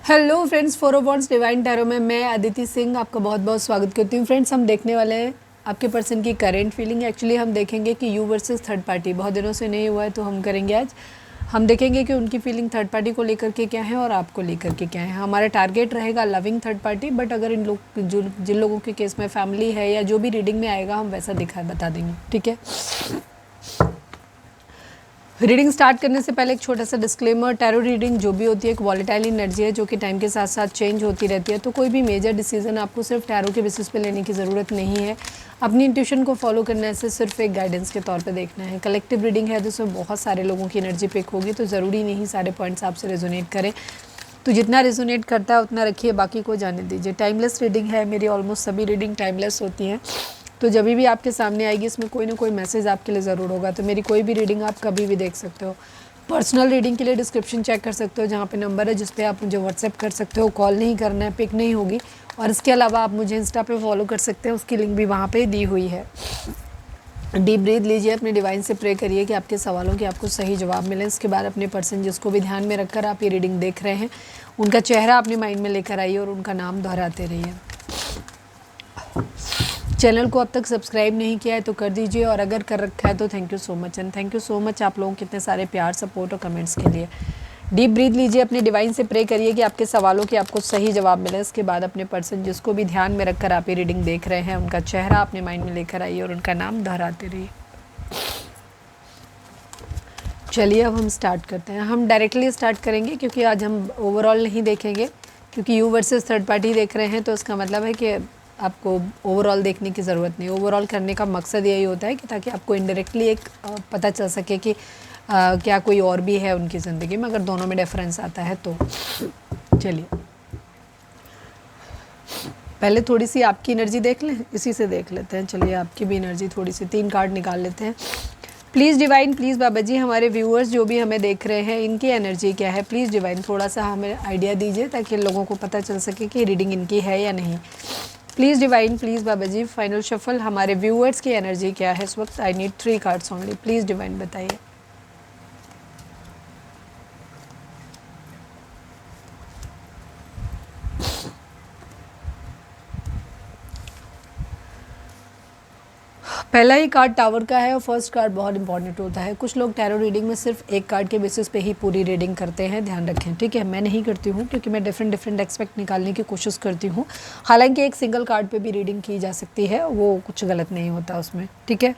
Hello friends, four of wands divine tarot में मैं अदिति सिंह आपका बहुत बहुत स्वागत करती हूँ। फ्रेंड्स, हम देखने वाले हैं आपके पर्सन की करेंट फीलिंग। एक्चुअली हम देखेंगे कि यू वर्सेस थर्ड पार्टी, बहुत दिनों से नहीं हुआ है तो हम करेंगे आज। हम देखेंगे कि उनकी फीलिंग थर्ड पार्टी को लेकर के क्या है और आपको लेकर के क्या है। हमारा टारगेट रहेगा लविंग थर्ड पार्टी, बट अगर इन लोग जिन लोगों के केस में फैमिली है या जो भी रीडिंग में आएगा हम वैसा बता देंगे, ठीक है। रीडिंग स्टार्ट करने से पहले एक छोटा सा डिस्क्लेमर, टैरो रीडिंग जो भी होती है एक वॉलेटाइल एनर्जी है जो कि टाइम के साथ साथ चेंज होती रहती है, तो कोई भी मेजर डिसीजन आपको सिर्फ टैरो के बेसिस पे लेने की ज़रूरत नहीं है। अपनी इंट्यूशन को फॉलो करने से सिर्फ एक गाइडेंस के तौर पे देखना है। कलेक्टिव रीडिंग है जिसमें बहुत सारे लोगों की एनर्जी पिक होगी, तो ज़रूरी नहीं सारे पॉइंट्स आपसे रेजोनेट करें। तो जितना रेजोनेट करता है उतना रखिए, बाकी को जाने दीजिए। टाइमलेस रीडिंग है, मेरी ऑलमोस्ट सभी रीडिंग टाइमलेस होती हैं, तो जब भी आपके सामने आएगी इसमें कोई ना कोई मैसेज आपके लिए ज़रूर होगा। तो मेरी कोई भी रीडिंग आप कभी भी देख सकते हो। पर्सनल रीडिंग के लिए डिस्क्रिप्शन चेक कर सकते हो, जहाँ पे नंबर है जिस पे आप मुझे व्हाट्सएप कर सकते हो। कॉल नहीं करना है, पिक नहीं होगी। और इसके अलावा आप मुझे इंस्टा पे फॉलो कर सकते हैं, उसकी लिंक भी वहाँ पे दी हुई है। डीप ब्रीथ लीजिए, अपने डिवाइन से प्रे करिए कि आपके सवालों के आपको सही जवाब मिले। इसके बाद अपने पर्सन जिसको भी ध्यान में रखकर आप ये रीडिंग देख रहे हैं उनका चेहरा अपने माइंड में लेकर आइए और उनका नाम दोहराते रहिए। चैनल को अब तक सब्सक्राइब नहीं किया है तो कर दीजिए, और अगर कर रखा है तो thank you so much. And thank you so much आप लोगों के इतने सारे प्यार, सपोर्ट और कमेंट्स के लिए। डीप ब्रीथ लीजिए, अपने डिवाइन से प्रे करिए कि आपके सवालों के आपको सही जवाब मिले। इसके बाद अपने पर्सन जिसको भी ध्यान में रखकर आप ये रीडिंग देख रहे हैं उनका चेहरा अपने माइंड में लेकर आइए और उनका नाम दोहराते रहिए। चलिए अब हम स्टार्ट करते हैं। हम डायरेक्टली स्टार्ट करेंगे क्योंकि आज हम ओवरऑल नहीं देखेंगे, क्योंकि यू वर्सेस थर्ड पार्टी देख रहे हैं तो इसका मतलब है कि आपको ओवरऑल देखने की ज़रूरत नहीं। ओवरऑल करने का मकसद यही होता है कि ताकि आपको इनडायरेक्टली एक पता चल सके कि क्या कोई और भी है उनकी ज़िंदगी में, अगर दोनों में डिफरेंस आता है तो। चलिए पहले थोड़ी सी आपकी एनर्जी देख लें, इसी से देख लेते हैं। चलिए आपकी भी एनर्जी थोड़ी सी, 3 कार्ड निकाल लेते हैं। Please divine, please Baba ji, हमारे व्यूअर्स जो भी हमें देख रहे हैं इनकी एनर्जी क्या है, प्लीज़ डिवाइन थोड़ा सा हमें आइडिया दीजिए ताकि लोगों को पता चल सके कि रीडिंग इनकी है या नहीं। Please divine, please Baba ji, final shuffle, हमारे व्यूअर्स की एनर्जी क्या है इस वक्त। I need 3 cards only, please divine बताइए। पहला ही कार्ड टावर का है और फर्स्ट कार्ड बहुत इंपॉर्टेंट होता है। कुछ लोग टैरो रीडिंग में सिर्फ एक कार्ड के बेसिस पे ही पूरी रीडिंग करते हैं, ध्यान रखें, ठीक है। मैं नहीं करती हूँ क्योंकि मैं डिफरेंट एक्सपेक्ट निकालने की कोशिश करती हूँ। हालांकि एक सिंगल कार्ड पे भी रीडिंग की जा सकती है, वो कुछ गलत नहीं होता उसमें, ठीक है।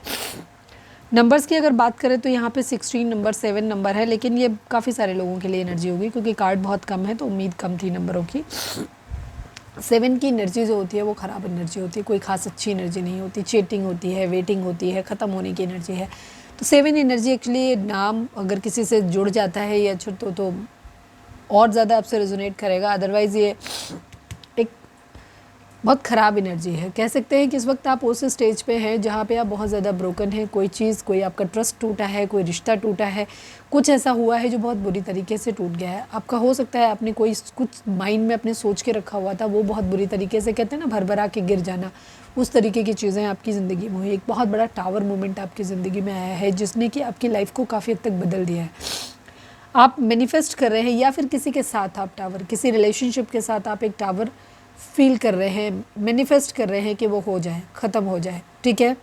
नंबर्स की अगर बात करें तो यहाँ पे 16 नंबर, 7 नंबर है, लेकिन ये काफ़ी सारे लोगों के लिए एनर्जी होगी क्योंकि कार्ड बहुत कम है तो उम्मीद कम थी नंबरों की। 7 की एनर्जी जो होती है वो ख़राब एनर्जी होती है, कोई खास अच्छी एनर्जी नहीं होती। चीटिंग होती है, वेटिंग होती है, ख़त्म होने की एनर्जी है। तो 7 एनर्जी एक्चुअली, नाम अगर किसी से जुड़ जाता है या तो और ज़्यादा आपसे रेजोनेट करेगा, अदरवाइज़ ये एक बहुत ख़राब एनर्जी है। कह सकते हैं कि इस वक्त आप उस स्टेज पे हैं जहाँ पे आप बहुत ज़्यादा ब्रोकन हैं। कोई चीज़, कोई आपका ट्रस्ट टूटा है, कोई रिश्ता टूटा है, कुछ ऐसा हुआ है जो बहुत बुरी तरीके से टूट गया है आपका। हो सकता है आपने कोई कुछ माइंड में अपने सोच के रखा हुआ था, वो बहुत बुरी तरीके से, कहते हैं ना, भरभरा के गिर जाना, उस तरीके की चीज़ें आपकी ज़िंदगी में हुई। एक बहुत बड़ा टावर मोमेंट आपकी ज़िंदगी में आया है जिसने कि आपकी लाइफ को काफ़ी हद तक बदल दिया है। आप मैनिफेस्ट कर रहे हैं या फिर किसी के साथ आप टावर, किसी रिलेशनशिप के साथ आप एक टावर फील कर रहे हैं, मैनिफेस्ट कर रहे हैं कि वो हो जाए, ख़त्म हो जाए, ठीक है।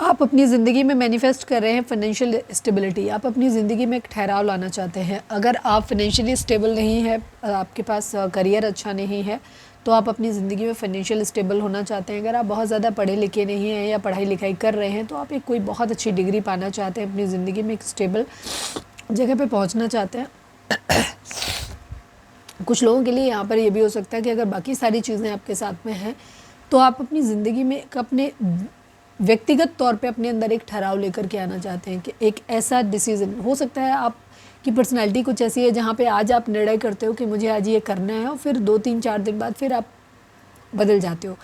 आप अपनी ज़िंदगी में मैनिफेस्ट कर रहे हैं फाइनेंशियल स्टेबिलिटी। आप अपनी ज़िंदगी में एक ठहराव लाना चाहते हैं। अगर आप फाइनेंशियली स्टेबल नहीं है, आपके पास करियर अच्छा नहीं है, तो आप अपनी ज़िंदगी में फाइनेंशियल स्टेबल होना चाहते हैं। अगर आप बहुत ज़्यादा पढ़े लिखे नहीं हैं या पढ़ाई लिखाई कर रहे हैं, तो आप एक कोई बहुत अच्छी डिग्री पाना चाहते हैं, अपनी ज़िंदगी में एक स्टेबल जगह पे पहुंचना चाहते हैं। कुछ लोगों के लिए यहाँ पर ये भी हो सकता है कि अगर बाकी सारी चीज़ें आपके साथ में हैं तो आप अपनी ज़िंदगी में एक अपने व्यक्तिगत तौर पे अपने अंदर एक ठहराव लेकर के आना चाहते हैं कि एक ऐसा डिसीज़न हो सकता है। आपकी पर्सनालिटी कुछ ऐसी है जहाँ पे आज आप निर्णय करते हो कि मुझे आज ये करना है और फिर 2-3-4 दिन बाद फिर आप बदल जाते हो,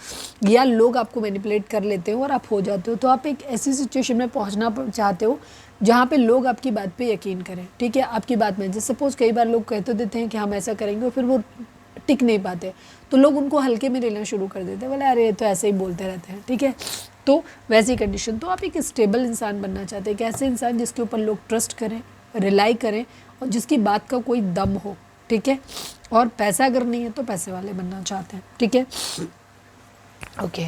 या लोग आपको मैनिपुलेट कर लेते हो और आप हो जाते हो। तो आप एक ऐसी सिचुएशन में पहुंचना चाहते हो जहाँ पे लोग आपकी बात पे यकीन करें, ठीक है, आपकी बात में। जैसे सपोज़ कई बार लोग कह तो देते हैं कि हम ऐसा करेंगे और फिर वो टिक नहीं पाते, तो लोग उनको हल्के में लेना शुरू कर देते हैं, बोले अरे ये तो ऐसे ही बोलते रहते हैं, ठीक है। तो वैसी कंडीशन, तो आप एक स्टेबल इंसान बनना चाहते हैं, एक ऐसे इंसान जिसके ऊपर लोग ट्रस्ट करें, रिलाई करें और जिसकी बात का कोई दम हो, ठीक है। और पैसा अगर नहीं है तो पैसे वाले बनना चाहते हैं, ठीक है। ओके,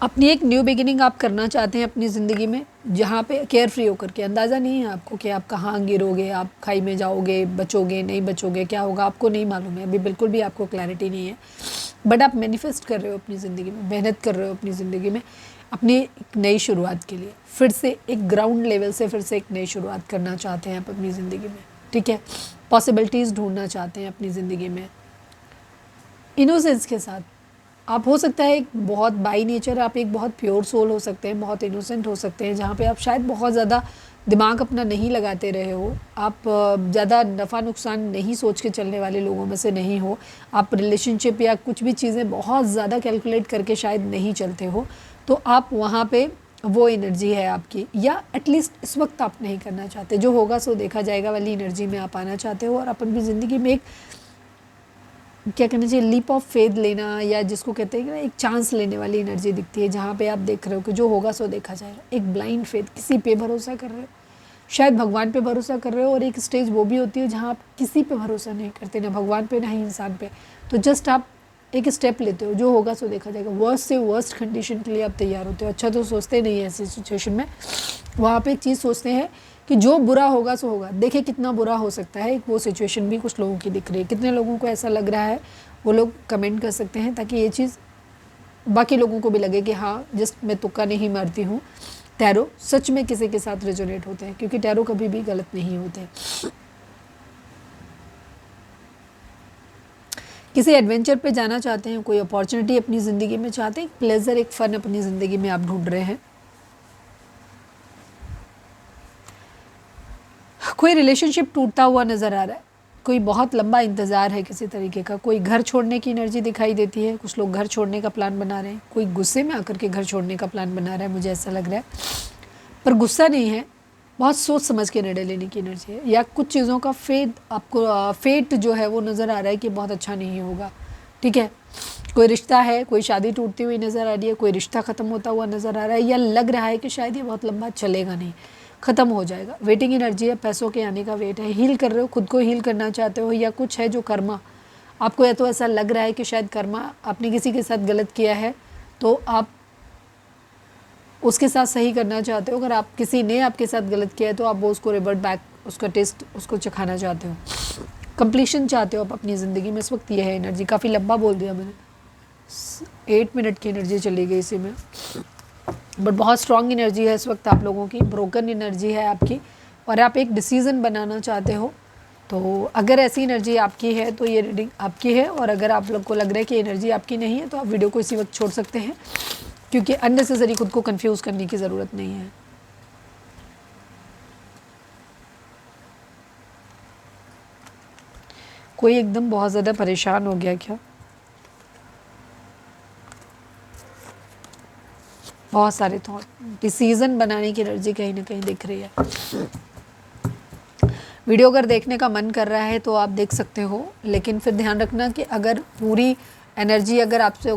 अपनी एक न्यू बिगिनिंग आप करना चाहते हैं अपनी ज़िंदगी में, जहाँ पे केयर फ्री होकर के, अंदाज़ा नहीं है आपको कि आप कहाँ गिरोगे, आप खाई में जाओगे, बचोगे नहीं बचोगे, क्या होगा आपको नहीं मालूम है, अभी बिल्कुल भी आपको क्लैरिटी नहीं है। बट आप मैनिफेस्ट कर रहे हो अपनी ज़िंदगी में, मेहनत कर रहे हो अपनी ज़िंदगी में अपनी एक नई शुरुआत के लिए, फिर से एक ग्राउंड लेवल से फिर से एक नई शुरुआत करना चाहते हैं आप अपनी ज़िंदगी में, ठीक है। पॉसिबिलिटीज़ ढूंढना चाहते हैं अपनी ज़िंदगी में इनोसेंस के साथ। आप हो सकता है एक बहुत बाई नेचर आप एक बहुत प्योर सोल हो सकते हैं, बहुत इनोसेंट हो सकते हैं, जहाँ पे आप शायद बहुत ज़्यादा दिमाग अपना नहीं लगाते रहे हो, आप ज़्यादा नफ़ा नुकसान नहीं सोच के चलने वाले लोगों में से नहीं हो, आप रिलेशनशिप या कुछ भी चीज़ें बहुत ज़्यादा कैलकुलेट करके शायद नहीं चलते हो, तो आप वहाँ पे वो एनर्जी है आपकी, या एटलीस्ट इस वक्त आप नहीं करना चाहते, जो होगा सो देखा जाएगा वाली एनर्जी में आप आना चाहते हो, और अपन भी ज़िंदगी में एक क्या कहना चाहिए लीप ऑफ फेथ लेना, या जिसको कहते हैं कि ना एक चांस लेने वाली एनर्जी दिखती है, जहाँ पे आप देख रहे हो कि जो होगा सो देखा जाएगा। एक ब्लाइंड फेथ, किसी पे भरोसा कर रहे हो, शायद भगवान पे भरोसा कर रहे हो, और एक स्टेज वो भी होती है जहाँ आप किसी पे भरोसा नहीं करते, ना भगवान पे ना ही इंसान पे, तो जस्ट आप एक स्टेप लेते हो, जो होगा सो देखा जाएगा। वर्स्ट से वर्स्ट कंडीशन के लिए आप तैयार होते हो, अच्छा तो सोचते नहीं है ऐसी सिचुएशन में, वहाँ पे एक चीज़ सोचते हैं कि जो बुरा होगा सो होगा, देखिए कितना बुरा हो सकता है, वो सिचुएशन भी कुछ लोगों की दिख रही है। कितने लोगों को ऐसा लग रहा है वो लोग कमेंट कर सकते हैं, ताकि ये चीज़ बाकी लोगों को भी लगे कि हाँ जस्ट मैं तुक्का नहीं मारती हूँ, टैरो सच में किसी के साथ रेजोनेट होते हैं, क्योंकि टैरो कभी भी गलत नहीं होते। किसी एडवेंचर पे जाना चाहते हैं, कोई अपॉर्चुनिटी अपनी ज़िंदगी में चाहते हैं, एक प्लेजर एक फ़न अपनी ज़िंदगी में आप ढूंढ रहे हैं, कोई रिलेशनशिप टूटता हुआ नज़र आ रहा है, कोई बहुत लंबा इंतज़ार है किसी तरीके का, कोई घर छोड़ने की एनर्जी दिखाई देती है, कुछ लोग घर छोड़ने का प्लान बना रहे हैं, कोई गुस्से में आकर के घर छोड़ने का प्लान बना रहा है, मुझे ऐसा लग रहा है, पर गुस्सा नहीं है, बहुत सोच समझ के निर्णय लेने की एनर्जी है, या कुछ चीज़ों का फेट जो है वो नज़र आ रहा है कि बहुत अच्छा नहीं होगा, ठीक है। कोई रिश्ता है, कोई शादी टूटती हुई नज़र आ रही है, कोई रिश्ता ख़त्म होता हुआ नज़र आ रहा है, या लग रहा है कि शायद ये बहुत लंबा चलेगा नहीं, ख़त्म हो जाएगा। वेटिंग एनर्जी है, पैसों के आने का वेट है, हील कर रहे हो, खुद को हील करना चाहते हो, या कुछ है जो कर्मा आपको, या तो ऐसा लग रहा है कि शायद कर्मा आपने किसी के साथ गलत किया है, तो आप उसके साथ सही करना चाहते हो। अगर आप किसी ने आपके साथ गलत किया है तो आप वो उसको रिवर्ट बैक, उसका टेस्ट उसको चखाना चाहते हो, कंप्लीशन चाहते हो आप अपनी ज़िंदगी में। इस वक्त ये है एनर्जी, काफ़ी लंबा बोल दिया मैंने, 8 मिनट की एनर्जी चली गई इसी में, बट बहुत स्ट्रॉन्ग एनर्जी है इस वक्त आप लोगों की, ब्रोकन एनर्जी है आपकी, और आप एक डिसीज़न बनाना चाहते हो। तो अगर ऐसी एनर्जी आपकी है तो ये रीडिंग आपकी है, और अगर आप लोग को लग रहा है कि एनर्जी आपकी नहीं है तो आप वीडियो को इसी वक्त छोड़ सकते हैं, क्योंकि अननेसेसरी खुद को कंफ्यूज करने की ज़रूरत नहीं है। कोई एकदम बहुत ज़्यादा परेशान हो गया क्या? बहुत सारे थॉट, डिसीज़न बनाने की एनर्जी कहीं ना कहीं दिख रही है। वीडियो अगर देखने का मन कर रहा है तो आप देख सकते हो, लेकिन फिर ध्यान रखना कि अगर पूरी एनर्जी अगर आपसे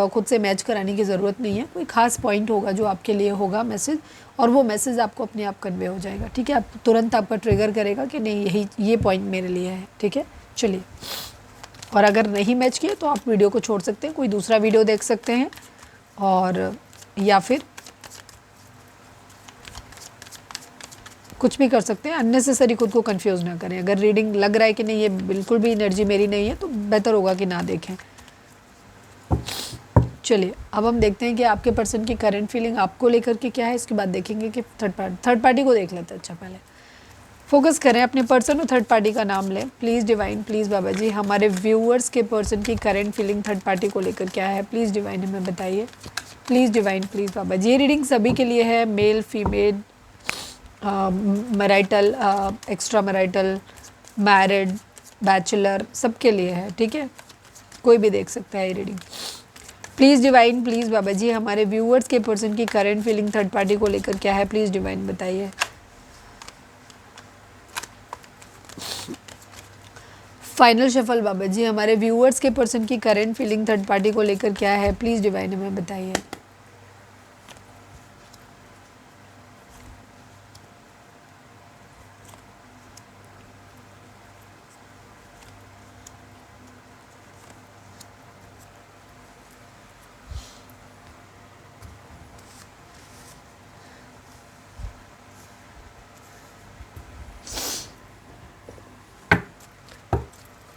खुद से मैच कराने की ज़रूरत नहीं है, कोई ख़ास पॉइंट होगा जो आपके लिए होगा मैसेज, और वो मैसेज आपको अपने आप कन्वे हो जाएगा, ठीक है। आप तुरंत आपका ट्रिगर करेगा कि नहीं ये पॉइंट मेरे लिए है, ठीक है। चलिए, और अगर नहीं मैच किया तो आप वीडियो को छोड़ सकते हैं, कोई दूसरा वीडियो देख सकते हैं, और या फिर कुछ भी कर सकते हैं। अननेसेसरी खुद को कंफ्यूज ना करें। अगर रीडिंग लग रहा है कि नहीं ये बिल्कुल भी एनर्जी मेरी नहीं है तो बेहतर होगा कि ना देखें। चलिए, अब हम देखते हैं कि आपके पर्सन की करंट फीलिंग आपको लेकर के क्या है। इसके बाद देखेंगे कि थर्ड पार्टी को देख लेते हैं। अच्छा, पहले फोकस करें अपने पर्सन और थर्ड पार्टी का नाम लें। Please divine, please Baba ji, हमारे व्यूअर्स के पर्सन की करंट फीलिंग थर्ड पार्टी को लेकर क्या है, प्लीज़ डिवाइन हमें बताइए। प्लीज़ डिवाइन, प्लीज़ बाबा जी। ये रीडिंग सभी के लिए है, male female, marital, extra marital, married, bachelor, सबके लिए है, ठीक है। कोई भी देख सकता है ये reading. Please divine, please Baba ji, हमारे व्यूअर्स के पर्सन की करंट फीलिंग थर्ड पार्टी को लेकर क्या है, प्लीज़ डिवाइन बताइए। फाइनल शफल बाबा जी, हमारे व्यूअर्स के पर्सन की करंट फीलिंग थर्ड पार्टी को लेकर क्या है, प्लीज़ डिवाइन हमें बताइए।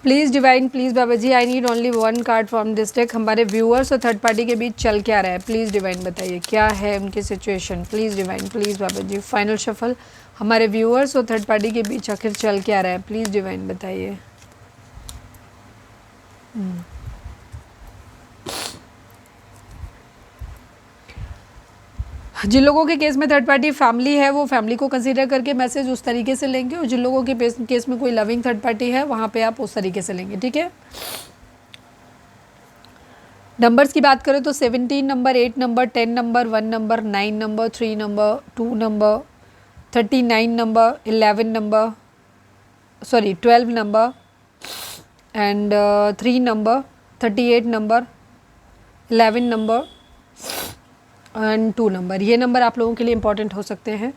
Please divine, please Baba ji, I need only one card from this deck. हमारे व्यूअर्स और थर्ड पार्टी के बीच चल क्या रहा है, प्लीज़ डिवाइन बताइए क्या है उनकी situation. Please divine, please Baba ji, final shuffle. हमारे व्यूअर्स और थर्ड पार्टी के बीच आखिर चल क्या रहा है, प्लीज़ डिवाइन बताइए। जिन लोगों के केस में थर्ड पार्टी फैमिली है वो फैमिली को कंसीडर करके मैसेज उस तरीके से लेंगे, और जिन लोगों के केस में कोई लविंग थर्ड पार्टी है वहाँ पे आप उस तरीके से लेंगे, ठीक है। नंबर्स की बात करें तो 17 number, 8 number, 10 number, 1 number, 9 number, 3 number, 2 number, 39 number, 11 number, sorry 12 number and 3 number, 38 number, 11 number and 2 number. ये नंबर आप लोगों के लिए इंपॉर्टेंट हो सकते हैं।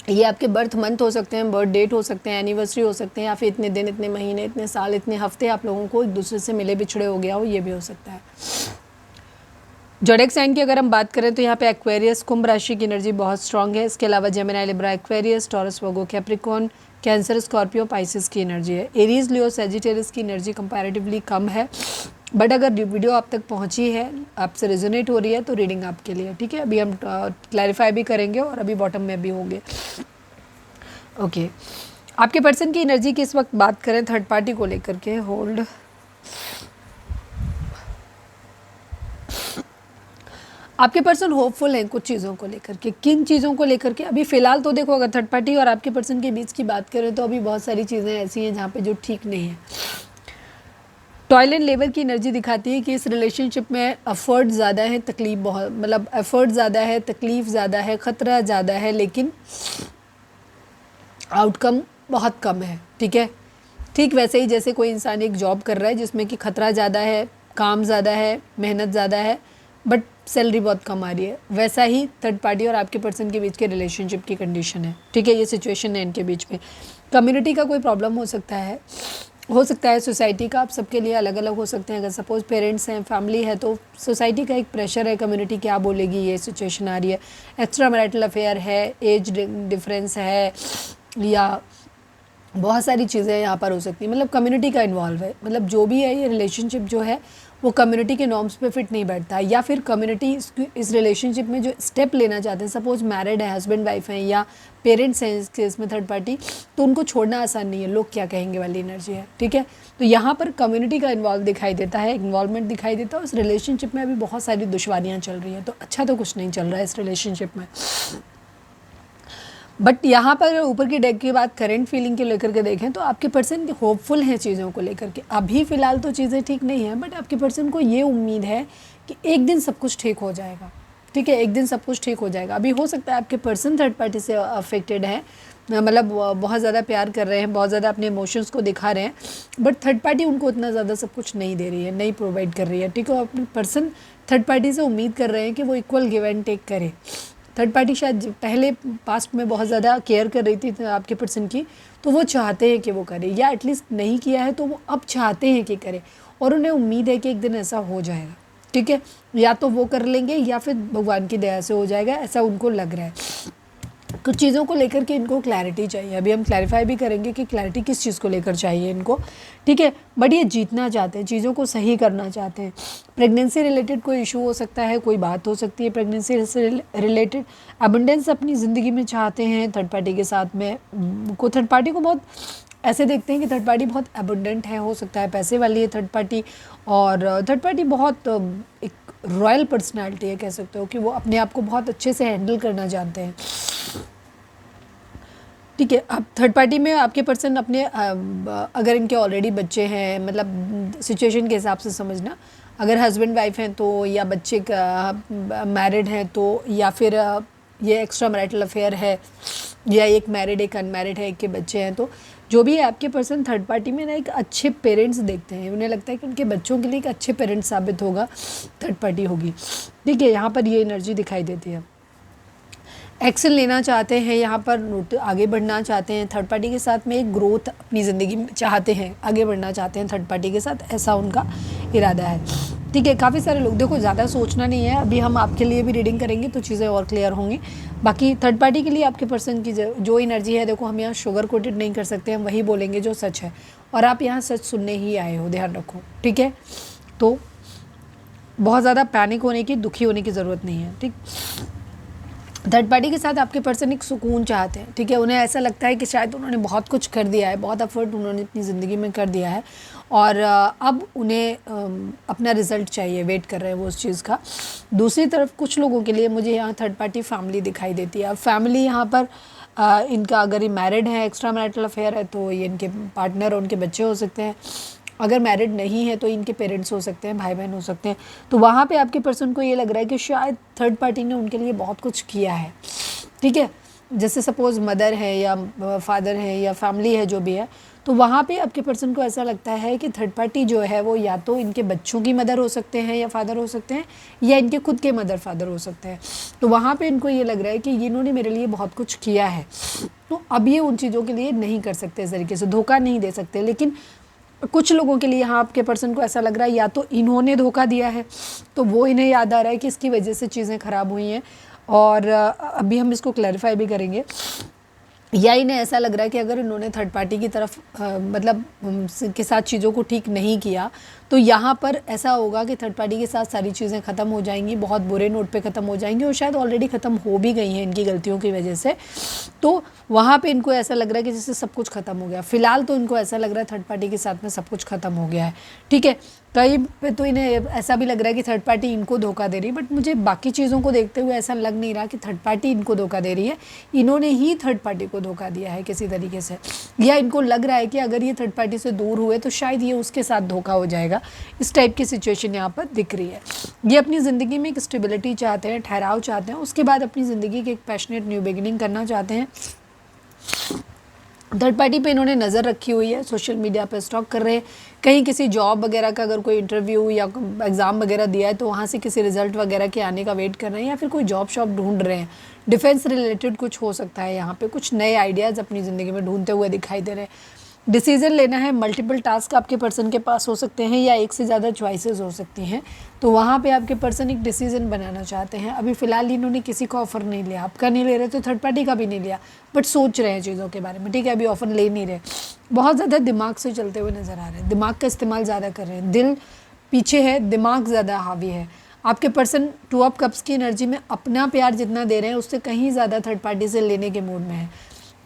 ये आपके बर्थ मंथ हो सकते हैं, बर्थ डेट हो सकते हैं, एनिवर्सरी हो सकते हैं, या फिर इतने दिन, इतने महीने, इतने साल, इतने हफ्ते आप लोगों को एक दूसरे से मिले बिछड़े हो गया हो, ये भी हो सकता है। ज़ोडिएक साइन की अगर हम बात करें तो यहाँ पे एक्वेरियस, कुंभ राशि की एनर्जी बहुत स्ट्रांग है। इसके अलावा Gemini, Libra, Aquarius, taurus, Virgo, Capricorn, cancer, Scorpio, Pisces की एनर्जी है। एरीज, लियो, सैजिटेरियस की एनर्जी कंपैरेटिवली कम है, बट अगर वीडियो आप तक पहुंची है, आपसे रेजोनेट हो रही है, तो रीडिंग आपके लिए, ठीक है। अभी हम क्लैरिफाई भी करेंगे और अभी बॉटम में भी होंगे। ओके, आपके पर्सन की एनर्जी की इस वक्त बात करें थर्ड पार्टी को लेकर के, होल्ड। आपके पर्सन होपफुल हैं कुछ चीज़ों को लेकर के। किन चीज़ों को लेकर के? अभी फ़िलहाल तो देखो, अगर थर्ड पार्टी और आपके पर्सन के बीच की बात करें तो अभी बहुत सारी चीज़ें ऐसी हैं जहाँ पे जो ठीक नहीं है। टॉयल एंड लेबर की एनर्जी दिखाती है कि इस रिलेशनशिप में एफर्ट ज़्यादा है, तकलीफ बहुत, मतलब एफर्ट ज़्यादा है, तकलीफ़ ज़्यादा है, ख़तरा ज़्यादा है, लेकिन आउटकम बहुत कम है, ठीक है। ठीक वैसे ही जैसे कोई इंसान एक जॉब कर रहा है जिसमें कि खतरा ज़्यादा है, काम ज़्यादा है, मेहनत ज़्यादा है, बट सैलरी बहुत कम आ रही है, वैसा ही थर्ड पार्टी और आपके पर्सन के बीच के रिलेशनशिप की कंडीशन है, ठीक है। ये सिचुएशन है इनके बीच में। कम्युनिटी का कोई प्रॉब्लम हो सकता है सोसाइटी का, आप सबके लिए अलग अलग हो सकते हैं। अगर सपोज़ पेरेंट्स हैं, फैमिली है, तो सोसाइटी का एक प्रेशर है, कम्युनिटी क्या बोलेगी, ये सिचुएशन आ रही है। एक्स्ट्रा मैरिटल अफेयर है, एज डिफरेंस है, या बहुत सारी चीज़ें यहाँ पर हो सकती हैं। मतलब कम्युनिटी का इन्वॉल्व है, मतलब जो भी है ये रिलेशनशिप जो है वो कम्युनिटी के नॉर्म्स पे फिट नहीं बैठता है, या फिर कम्युनिटी इस रिलेशनशिप में जो स्टेप लेना चाहते हैं, सपोज मैरिड है, हस्बैंड वाइफ हैं, या पेरेंट्स हैं इस केस में थर्ड पार्टी, तो उनको छोड़ना आसान नहीं है, लोग क्या कहेंगे वाली एनर्जी है, ठीक है। तो यहाँ पर कम्युनिटी का इन्वॉल्व दिखाई देता है, इन्वॉल्वमेंट दिखाई देता है। उस रिलेशनशिप में अभी बहुत सारी दुश्वारियाँ चल रही हैं, तो अच्छा तो कुछ नहीं चल रहा है इस रिलेशनशिप में। बट यहाँ पर ऊपर की डेक की बात करेंट फीलिंग के लेकर के देखें तो आपके पर्सन होपफुल हैं चीज़ों को लेकर के। अभी फ़िलहाल तो चीज़ें ठीक नहीं हैं, बट आपके पर्सन को ये उम्मीद है कि एक दिन सब कुछ ठीक हो जाएगा, ठीक है, एक दिन सब कुछ ठीक हो जाएगा। अभी हो सकता है आपके पर्सन थर्ड पार्टी से अफेक्टेड है, मतलब बहुत ज़्यादा प्यार कर रहे हैं, बहुत ज़्यादा अपने इमोशंस को दिखा रहे हैं, बट थर्ड पार्टी उनको उतना ज़्यादा सब कुछ नहीं दे रही है, नहीं प्रोवाइड कर रही है, ठीक है। अपने पर्सन थर्ड पार्टी से उम्मीद कर रहे हैं कि वो इक्वल गिव एंड टेक करे। थर्ड पार्टी शायद पहले पास्ट में बहुत ज़्यादा केयर कर रही थी आपके पर्सन की, तो वो चाहते हैं कि वो करे, या एटलीस्ट नहीं किया है तो वो अब चाहते हैं कि करे, और उन्हें उम्मीद है कि एक दिन ऐसा हो जाएगा, ठीक है। या तो वो कर लेंगे या फिर भगवान की दया से हो जाएगा, ऐसा उनको लग रहा है। कुछ चीज़ों को लेकर के इनको क्लैरिटी चाहिए, अभी हम क्लैरिफाई भी करेंगे कि क्लैरिटी किस चीज़ को लेकर चाहिए इनको, ठीक है। बट ये जीतना चाहते हैं, चीज़ों को सही करना चाहते हैं। प्रेगनेंसी रिलेटेड कोई इशू हो सकता है, कोई बात हो सकती है प्रेगनेंसी से रिलेटेड। अबंडेंस अपनी ज़िंदगी में चाहते हैं थर्ड पार्टी के साथ में, को थर्ड पार्टी को बहुत ऐसे देखते हैं कि थर्ड पार्टी बहुत अबंडेंट है, हो सकता है पैसे वाली है थर्ड पार्टी, और थर्ड पार्टी बहुत एक रॉयल पर्सनैलिटी है, कह सकते हो कि वो अपने आप को बहुत अच्छे से हैंडल करना जानते हैं, ठीक है। अब थर्ड पार्टी में आपके पर्सन अपने अगर इनके ऑलरेडी बच्चे हैं, मतलब सिचुएशन के हिसाब से समझना, अगर हस्बैंड वाइफ हैं तो, या बच्चे मैरिड हैं तो, या फिर ये एक्स्ट्रा मैरिटल अफेयर है, या एक मैरिड एक अनमैरिड है, एक के बच्चे हैं, तो जो भी है आपके पर्सन थर्ड पार्टी में ना एक अच्छे पेरेंट्स देखते हैं, उन्हें लगता है कि उनके बच्चों के लिए एक अच्छे पेरेंट्स साबित होगा थर्ड पार्टी होगी, ठीक है। यहाँ पर ये एनर्जी दिखाई देती है। एक्शन लेना चाहते हैं, यहाँ पर आगे बढ़ना चाहते हैं थर्ड पार्टी के साथ में, एक ग्रोथ अपनी ज़िंदगी में चाहते हैं, आगे बढ़ना चाहते हैं थर्ड पार्टी के साथ, ऐसा उनका इरादा है, ठीक है। काफ़ी सारे लोग, देखो ज़्यादा सोचना नहीं है, अभी हम आपके लिए भी रीडिंग करेंगे तो चीज़ें और क्लियर होंगी। बाकी थर्ड पार्टी के लिए आपके पर्सन की जो एनर्जी है, देखो हम यहाँ शुगर कोटेड नहीं कर सकते, हम वही बोलेंगे जो सच है, और आप यहाँ सच सुनने ही आए हो, ध्यान रखो, ठीक है। तो बहुत ज़्यादा पैनिक होने की, दुखी होने की ज़रूरत नहीं है, ठीक। थर्ड पार्टी के साथ आपके पर्सन एक सुकून चाहते हैं, ठीक है। उन्हें ऐसा लगता है कि शायद उन्होंने बहुत कुछ कर दिया है, बहुत एफर्ट उन्होंने अपनी ज़िंदगी में कर दिया है, और अब उन्हें अपना रिज़ल्ट चाहिए, वेट कर रहे हैं वो उस चीज़ का। दूसरी तरफ कुछ लोगों के लिए मुझे यहाँ थर्ड पार्टी फैमिली दिखाई देती है। अब फैमिली यहाँ पर इनका अगर ये मैरिड है, एक्स्ट्रा मैरिटल अफेयर है, तो ये इनके पार्टनर और उनके बच्चे हो सकते हैं। अगर मैरिड नहीं है तो इनके पेरेंट्स हो सकते हैं, भाई बहन हो सकते हैं। तो वहाँ पे आपके पर्सन को ये लग रहा है कि शायद थर्ड पार्टी ने उनके लिए बहुत कुछ किया है, ठीक है। जैसे सपोज़ मदर है या फादर है या फैमिली है, जो भी है, तो वहाँ पे आपके पर्सन को ऐसा लगता है कि थर्ड पार्टी जो है वो या तो इनके बच्चों की मदर हो सकते हैं या फादर हो सकते हैं, या इनके खुद के मदर फादर हो सकते हैं। तो वहाँ पे इनको ये लग रहा है कि इन्होंने मेरे लिए बहुत कुछ किया है, तो अब ये उन चीज़ों के लिए नहीं कर सकते, इस तरीके से धोखा नहीं दे सकते। लेकिन कुछ लोगों के लिए यहाँ आपके पर्सन को ऐसा लग रहा है या तो इन्होंने धोखा दिया है, तो वो इन्हें याद आ रहा है कि इसकी वजह से चीज़ें ख़राब हुई हैं, और अभी हम इसको क्लैरिफाई भी करेंगे। या इन्हें ऐसा लग रहा है कि अगर इन्होंने थर्ड पार्टी की तरफ मतलब के साथ चीज़ों को ठीक नहीं किया, तो यहाँ पर ऐसा होगा कि थर्ड पार्टी के साथ सारी चीज़ें ख़त्म हो जाएंगी, बहुत बुरे नोट पे ख़त्म हो जाएंगी, और शायद ऑलरेडी ख़त्म हो भी गई हैं इनकी गलतियों की वजह से। तो वहाँ पे इनको ऐसा लग रहा है कि जैसे सब कुछ ख़त्म हो गया। फ़िलहाल तो इनको ऐसा लग रहा है थर्ड पार्टी के साथ में सब कुछ ख़त्म हो गया है, ठीक है। कहीं पे तो इन्हें ऐसा भी लग रहा है कि थर्ड पार्टी इनको धोखा दे रही है, बट मुझे बाकी चीज़ों को देखते हुए ऐसा लग नहीं रहा कि थर्ड पार्टी इनको धोखा दे रही है, इन्होंने ही थर्ड पार्टी को धोखा दिया है किसी तरीके से। या इनको लग रहा है कि अगर ये थर्ड पार्टी से दूर हुए तो शायद ये उसके साथ धोखा हो जाएगा, इस टाइप की सिचुएशन यहाँ पर दिख रही है। ये अपनी ज़िंदगी में एक स्टेबिलिटी चाहते हैं, ठहराव चाहते हैं, उसके बाद अपनी ज़िंदगी की एक पैशनेट न्यू बिगिनिंग करना चाहते हैं। थर्ड पार्टी पे इन्होंने नज़र रखी हुई है, सोशल मीडिया पे स्टॉक कर रहे हैं, कहीं किसी जॉब वगैरह का अगर कोई इंटरव्यू या एग्ज़ाम वगैरह दिया है तो वहाँ से किसी रिज़ल्ट वगैरह के आने का वेट कर रहे हैं, या फिर कोई जॉब शॉप ढूंढ रहे हैं, डिफेंस रिलेटेड कुछ हो सकता है। यहाँ पे कुछ नए आइडियाज़ अपनी ज़िंदगी में ढूंढते हुए दिखाई दे रहे हैं। डिसीज़न लेना है, मल्टीपल टास्क आपके पर्सन के पास हो सकते हैं, या एक से ज़्यादा चॉइसेस हो सकती हैं, तो वहाँ पे आपके पर्सन एक डिसीज़न बनाना चाहते हैं। अभी फ़िलहाल इन्होंने किसी का ऑफ़र नहीं लिया, आपका नहीं ले रहे तो थर्ड पार्टी का भी नहीं लिया, बट सोच रहे हैं चीज़ों के बारे में, ठीक है। अभी ऑफ़र ले नहीं रहे, बहुत ज़्यादा दिमाग से चलते हुए नज़र आ रहे हैं, दिमाग का इस्तेमाल ज़्यादा कर रहे हैं, दिल पीछे है, दिमाग ज़्यादा हावी है। आपके पर्सन टू ऑफ कप्स की एनर्जी में अपना प्यार जितना दे रहे हैं उससे कहीं ज़्यादा थर्ड पार्टी से लेने के मूड में है।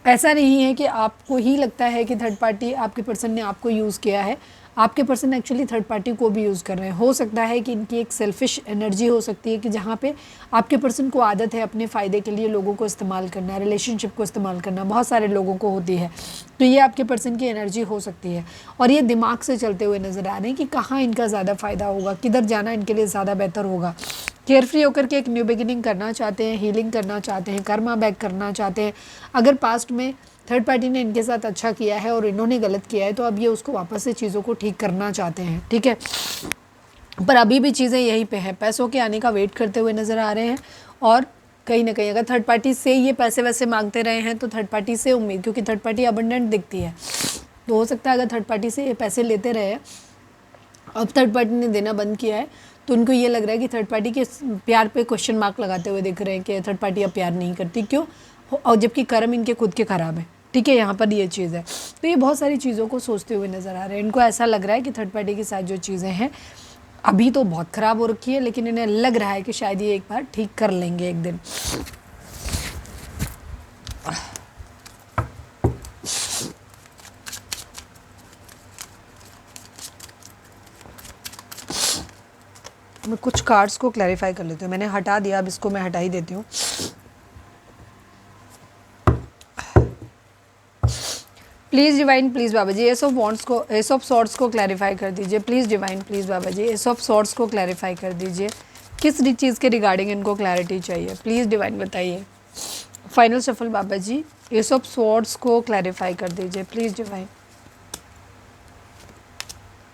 ऐसा नहीं है कि आपको ही लगता है कि थर्ड पार्टी आपके पर्सन ने आपको यूज़ किया है, आपके पर्सन एक्चुअली थर्ड पार्टी को भी यूज़ कर रहे हैं। हो सकता है कि इनकी एक सेल्फिश एनर्जी हो सकती है कि जहाँ पे आपके पर्सन को आदत है अपने फ़ायदे के लिए लोगों को इस्तेमाल करना, रिलेशनशिप को इस्तेमाल करना, बहुत सारे लोगों को होती है। तो ये आपके पर्सन की एनर्जी हो सकती है, और ये दिमाग से चलते हुए नज़र आ रहे हैं कि कहाँ इनका ज़्यादा फ़ायदा होगा, किधर जाना इनके लिए ज़्यादा बेहतर होगा। केयर फ्री होकर के एक न्यू बिगिनिंग करना चाहते हैं, हीलिंग करना चाहते हैं, कर्मा बैक करना चाहते हैं। अगर पास्ट में थर्ड पार्टी ने इनके साथ अच्छा किया है और इन्होंने गलत किया है, तो अब ये उसको वापस से चीज़ों को ठीक करना चाहते हैं, ठीक है। पर अभी भी चीज़ें यहीं पे हैं, पैसों के आने का वेट करते हुए नज़र आ रहे हैं, और कहीं ना कहीं अगर थर्ड पार्टी से ये पैसे वैसे मांगते रहे हैं तो थर्ड पार्टी से उम्मीद, क्योंकि थर्ड पार्टी अबंडेंट दिखती है, तो हो सकता है अगर थर्ड पार्टी से ये पैसे लेते रहे, अब थर्ड पार्टी ने देना बंद किया है, तो उनको ये लग रहा है कि थर्ड पार्टी के प्यार पे क्वेश्चन मार्क लगाते हुए दिख रहे हैं कि थर्ड पार्टी अब प्यार नहीं करती, क्यों, और जबकि कर्म इनके खुद के ख़राब है, ठीक है। यहाँ पर ये चीज़ है, तो ये बहुत सारी चीज़ों को सोचते हुए नज़र आ रहे हैं। इनको ऐसा लग रहा है कि थर्ड पार्टी के साथ जो चीज़ें हैं अभी तो बहुत ख़राब हो रखी है, लेकिन इन्हें लग रहा है कि शायद ये एक बार ठीक कर लेंगे एक दिन। मैं कुछ कार्ड्स को क्लैरिफाई कर लेती हूँ, मैंने हटा दिया, अब इसको मैं हटा ही देती हूँ। Please divine, please Baba ji ace of wands को, एस ऑफ सॉर्ड्स को क्लैरिफाई कर दीजिए। Please divine, please Baba ji ace of swords को क्लैरिफाई कर दीजिए। किस चीज़ के रिगार्डिंग इनको क्लैरिटी चाहिए, प्लीज़ डिवाइन बताइए। Final shuffle Baba ji, ace of swords को क्लैरिफाई कर दीजिए, प्लीज़ डिवाइन।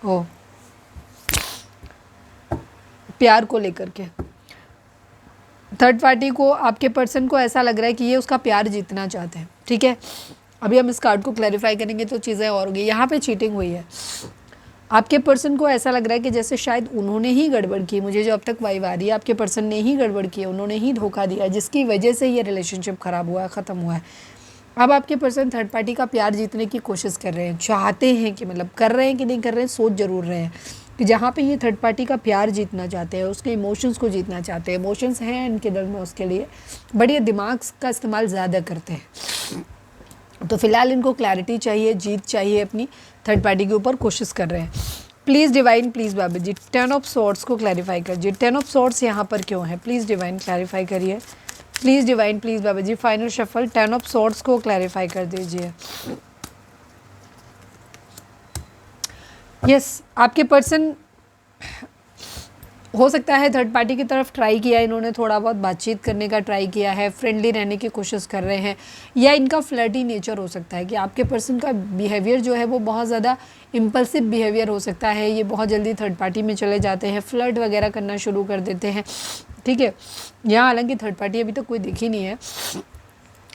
ओ, प्यार को लेकर के थर्ड पार्टी को, आपके पर्सन को ऐसा लग रहा है कि ये उसका प्यार जीतना चाहते हैं, ठीक है। अभी हम इस कार्ड को क्लैरिफाई करेंगे तो चीज़ें और होगी। यहाँ पे चीटिंग हुई है, आपके पर्सन को ऐसा लग रहा है कि जैसे शायद उन्होंने ही गड़बड़ की, मुझे जो अब तक वाइब आ रही है आपके पर्सन ने ही गड़बड़ की है, उन्होंने ही धोखा दिया, जिसकी वजह से ये रिलेशनशिप ख़राब हुआ है, ख़त्म हुआ है। अब आपके पर्सन थर्ड पार्टी का प्यार जीतने की कोशिश कर रहे हैं, चाहते हैं कि मतलब कर रहे हैं कि नहीं कर रहे हैं, सोच जरूर रहे हैं कि जहाँ पे ये थर्ड पार्टी का प्यार जीतना चाहते हैं, उसके इमोशंस को जीतना चाहते हैं, इमोशंस हैं इनके दिल में उसके लिए, बट ये दिमाग का इस्तेमाल ज़्यादा करते हैं। तो फिलहाल इनको क्लैरिटी चाहिए, जीत चाहिए अपनी थर्ड पार्टी के ऊपर, कोशिश कर रहे हैं। Please divine, please Baba ji 10 of swords को क्लैरिफाई करिए। 10 ऑफ सॉर्ड्स यहाँ पर क्यों है, प्लीज़ डिवाइन क्लैरिफाई करिए। Please divine, please Baba ji final shuffle 10 of swords को क्लैरिफाई कर दीजिए। यस, आपके पर्सन हो सकता है थर्ड पार्टी की तरफ ट्राई किया, इन्होंने थोड़ा बहुत बातचीत करने का ट्राई किया है, फ्रेंडली रहने की कोशिश कर रहे हैं, या इनका फ्लर्टी नेचर हो सकता है कि आपके पर्सन का बिहेवियर जो है वो बहुत ज़्यादा इम्पल्सिव बिहेवियर हो सकता है, ये बहुत जल्दी थर्ड पार्टी में चले जाते हैं, फ्लर्ट वगैरह करना शुरू कर देते हैं, ठीक है। यहाँ हालांकि थर्ड पार्टी अभी तक कोई दिखी नहीं है,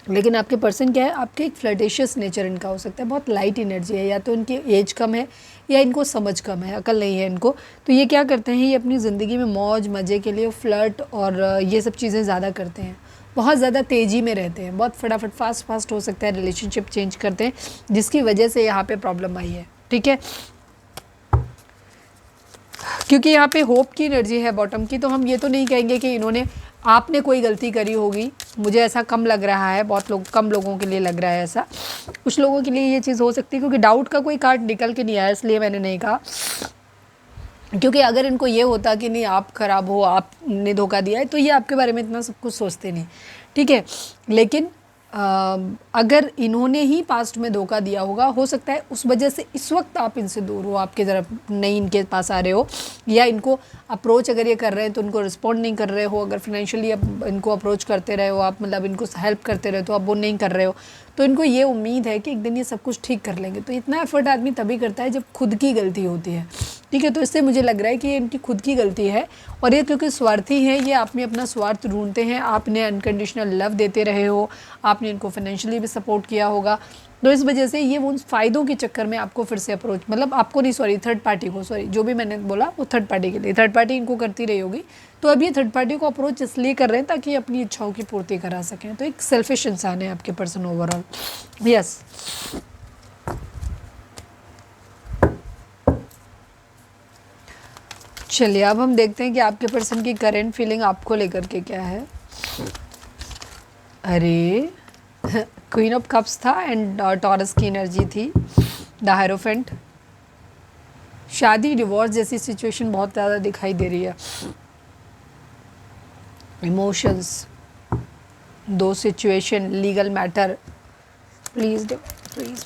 लेकिन आपके पर्सन क्या है, आपके एक फ्लर्टेशियस नेचर इनका हो सकता है, बहुत लाइट एनर्जी है, या तो इनकी एज कम है या इनको समझ कम है, अकल नहीं है इनको। तो ये क्या करते हैं, ये अपनी ज़िंदगी में मौज मज़े के लिए फ्लर्ट और ये सब चीज़ें ज़्यादा करते हैं, बहुत ज़्यादा तेज़ी में रहते हैं, बहुत फटाफट फास्ट हो सकता है, रिलेशनशिप चेंज करते हैं, जिसकी वजह से यहाँ पे प्रॉब्लम आई है, ठीक है। क्योंकि यहाँ पे होप की एनर्जी है बॉटम की, तो हम ये तो नहीं कहेंगे कि इन्होंने आपने कोई गलती करी होगी, मुझे ऐसा कम लग रहा है, बहुत लोग कम लोगों के लिए लग रहा है ऐसा, कुछ लोगों के लिए ये चीज़ हो सकती है, क्योंकि डाउट का कोई कार्ड निकल के नहीं आया, इसलिए मैंने नहीं कहा। क्योंकि अगर इनको ये होता कि नहीं आप ख़राब हो, आपने धोखा दिया है, तो ये आपके बारे में इतना सब कुछ सोचते नहीं, ठीक है। लेकिन अगर इन्होंने ही पास्ट में धोखा दिया होगा, हो सकता है उस वजह से इस वक्त आप इनसे दूर हो, आपके तरफ नहीं इनके पास आ रहे हो, या इनको अप्रोच अगर ये कर रहे हैं तो उनको रिस्पॉन्ड नहीं कर रहे हो, अगर फाइनेंशियली इनको अप्रोच करते रहे हो आप, मतलब इनको हेल्प करते रहे तो आप वो नहीं कर रहे हो, तो इनको ये उम्मीद है कि एक दिन ये सब कुछ ठीक कर लेंगे। तो इतना एफर्ट आदमी तभी करता है जब खुद की गलती होती है, ठीक है। तो इससे मुझे लग रहा है कि ये इनकी खुद की गलती है, और ये क्योंकि स्वार्थी हैं, ये आप में अपना स्वार्थ ढूंढते हैं, आपने अनकंडीशनल लव देते रहे हो, आपने इनको फाइनेंशियली भी सपोर्ट किया होगा, तो इस वजह से ये उन फ़ायदों के चक्कर में आपको फिर से अप्रोच, मतलब आपको नहीं, सॉरी थर्ड पार्टी को, सॉरी जो भी मैंने बोला वो थर्ड पार्टी के लिए, थर्ड पार्टी इनको करती रही होगी, तो अब ये थर्ड पार्टी को अप्रोच इसलिए कर रहे हैं ताकि अपनी इच्छाओं की पूर्ति करा सकें। तो एक सेल्फिश इंसान है आपके पर्सन ओवरऑल। यस, चलिए अब हम देखते हैं कि आपके पर्सन की करेंट फीलिंग आपको लेकर के क्या है। अरे क्वीन ऑफ कप्स था एंड टॉरस की एनर्जी थी, द हायरोफेंट। शादी डिवोर्स जैसी सिचुएशन बहुत ज़्यादा दिखाई दे रही है। इमोशंस, दो situation, legal matter, please please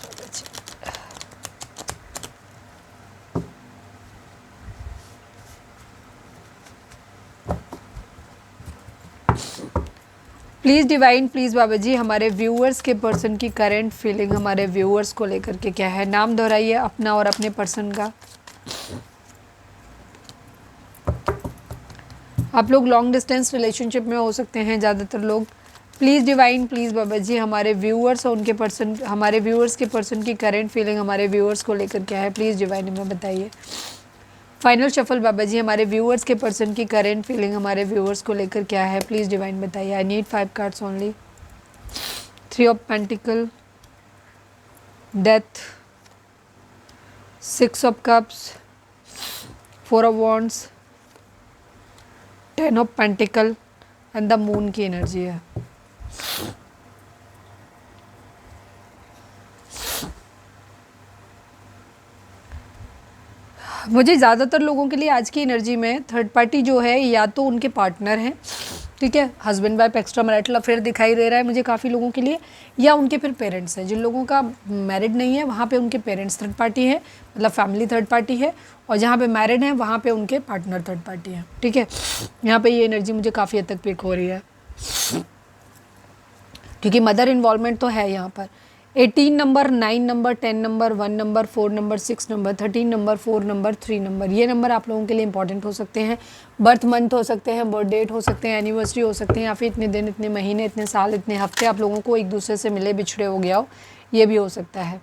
please divine, please Baba ji हमारे व्यूअर्स के पर्सन की करंट फीलिंग हमारे व्यूअर्स को लेकर के क्या है। नाम दोहराइए अपना और अपने पर्सन का। आप लोग लॉन्ग डिस्टेंस रिलेशनशिप में हो सकते हैं ज़्यादातर लोग। Please divine, please Baba ji हमारे व्यूअर्स और उनके पर्सन, हमारे व्यूअर्स के पर्सन की करंट फीलिंग हमारे व्यूअर्स को लेकर क्या है, प्लीज़ डिवाइन हमें बताइए। फाइनल शफल बाबा जी हमारे व्यूअर्स के पर्सन की करंट फीलिंग हमारे व्यूअर्स को लेकर क्या है, प्लीज़ डिवाइन बताइए। I need 5 cards only. 3 of pentacle, death, 6 of cups, 4 of wands, 10 of pentacle and the moon की एनर्जी है। मुझे ज़्यादातर लोगों के लिए आज की एनर्जी में थर्ड पार्टी जो है या तो उनके पार्टनर हैं, ठीक है, husband wife extra marital affair दिखाई दे रहा है मुझे काफ़ी लोगों के लिए, या उनके फिर पेरेंट्स हैं। जिन लोगों का मैरिड नहीं है वहाँ पे उनके पेरेंट्स थर्ड पार्टी है, मतलब फैमिली थर्ड पार्टी है, और जहाँ पे मैरिड हैं वहाँ पे उनके पार्टनर थर्ड पार्टी है, ठीक है। यहाँ पे ये एनर्जी मुझे काफ़ी हद तक पिक हो रही है, क्योंकि मदर इन्वॉल्वमेंट तो है यहाँ पर। 18 number, 9 number, 10 number, 1 number, 4 number, 6 number, 13 number, 4 number, 3 number, ये नंबर आप लोगों के लिए इंपॉर्टेंट हो सकते हैं। बर्थ मंथ हो सकते हैं, बर्थ डेट हो सकते हैं, एनिवर्सरी हो सकते हैं, या फिर इतने दिन, इतने महीने, इतने साल, इतने हफ्ते आप लोगों को एक दूसरे से मिले बिछड़े हो गया हो, ये भी हो सकता है।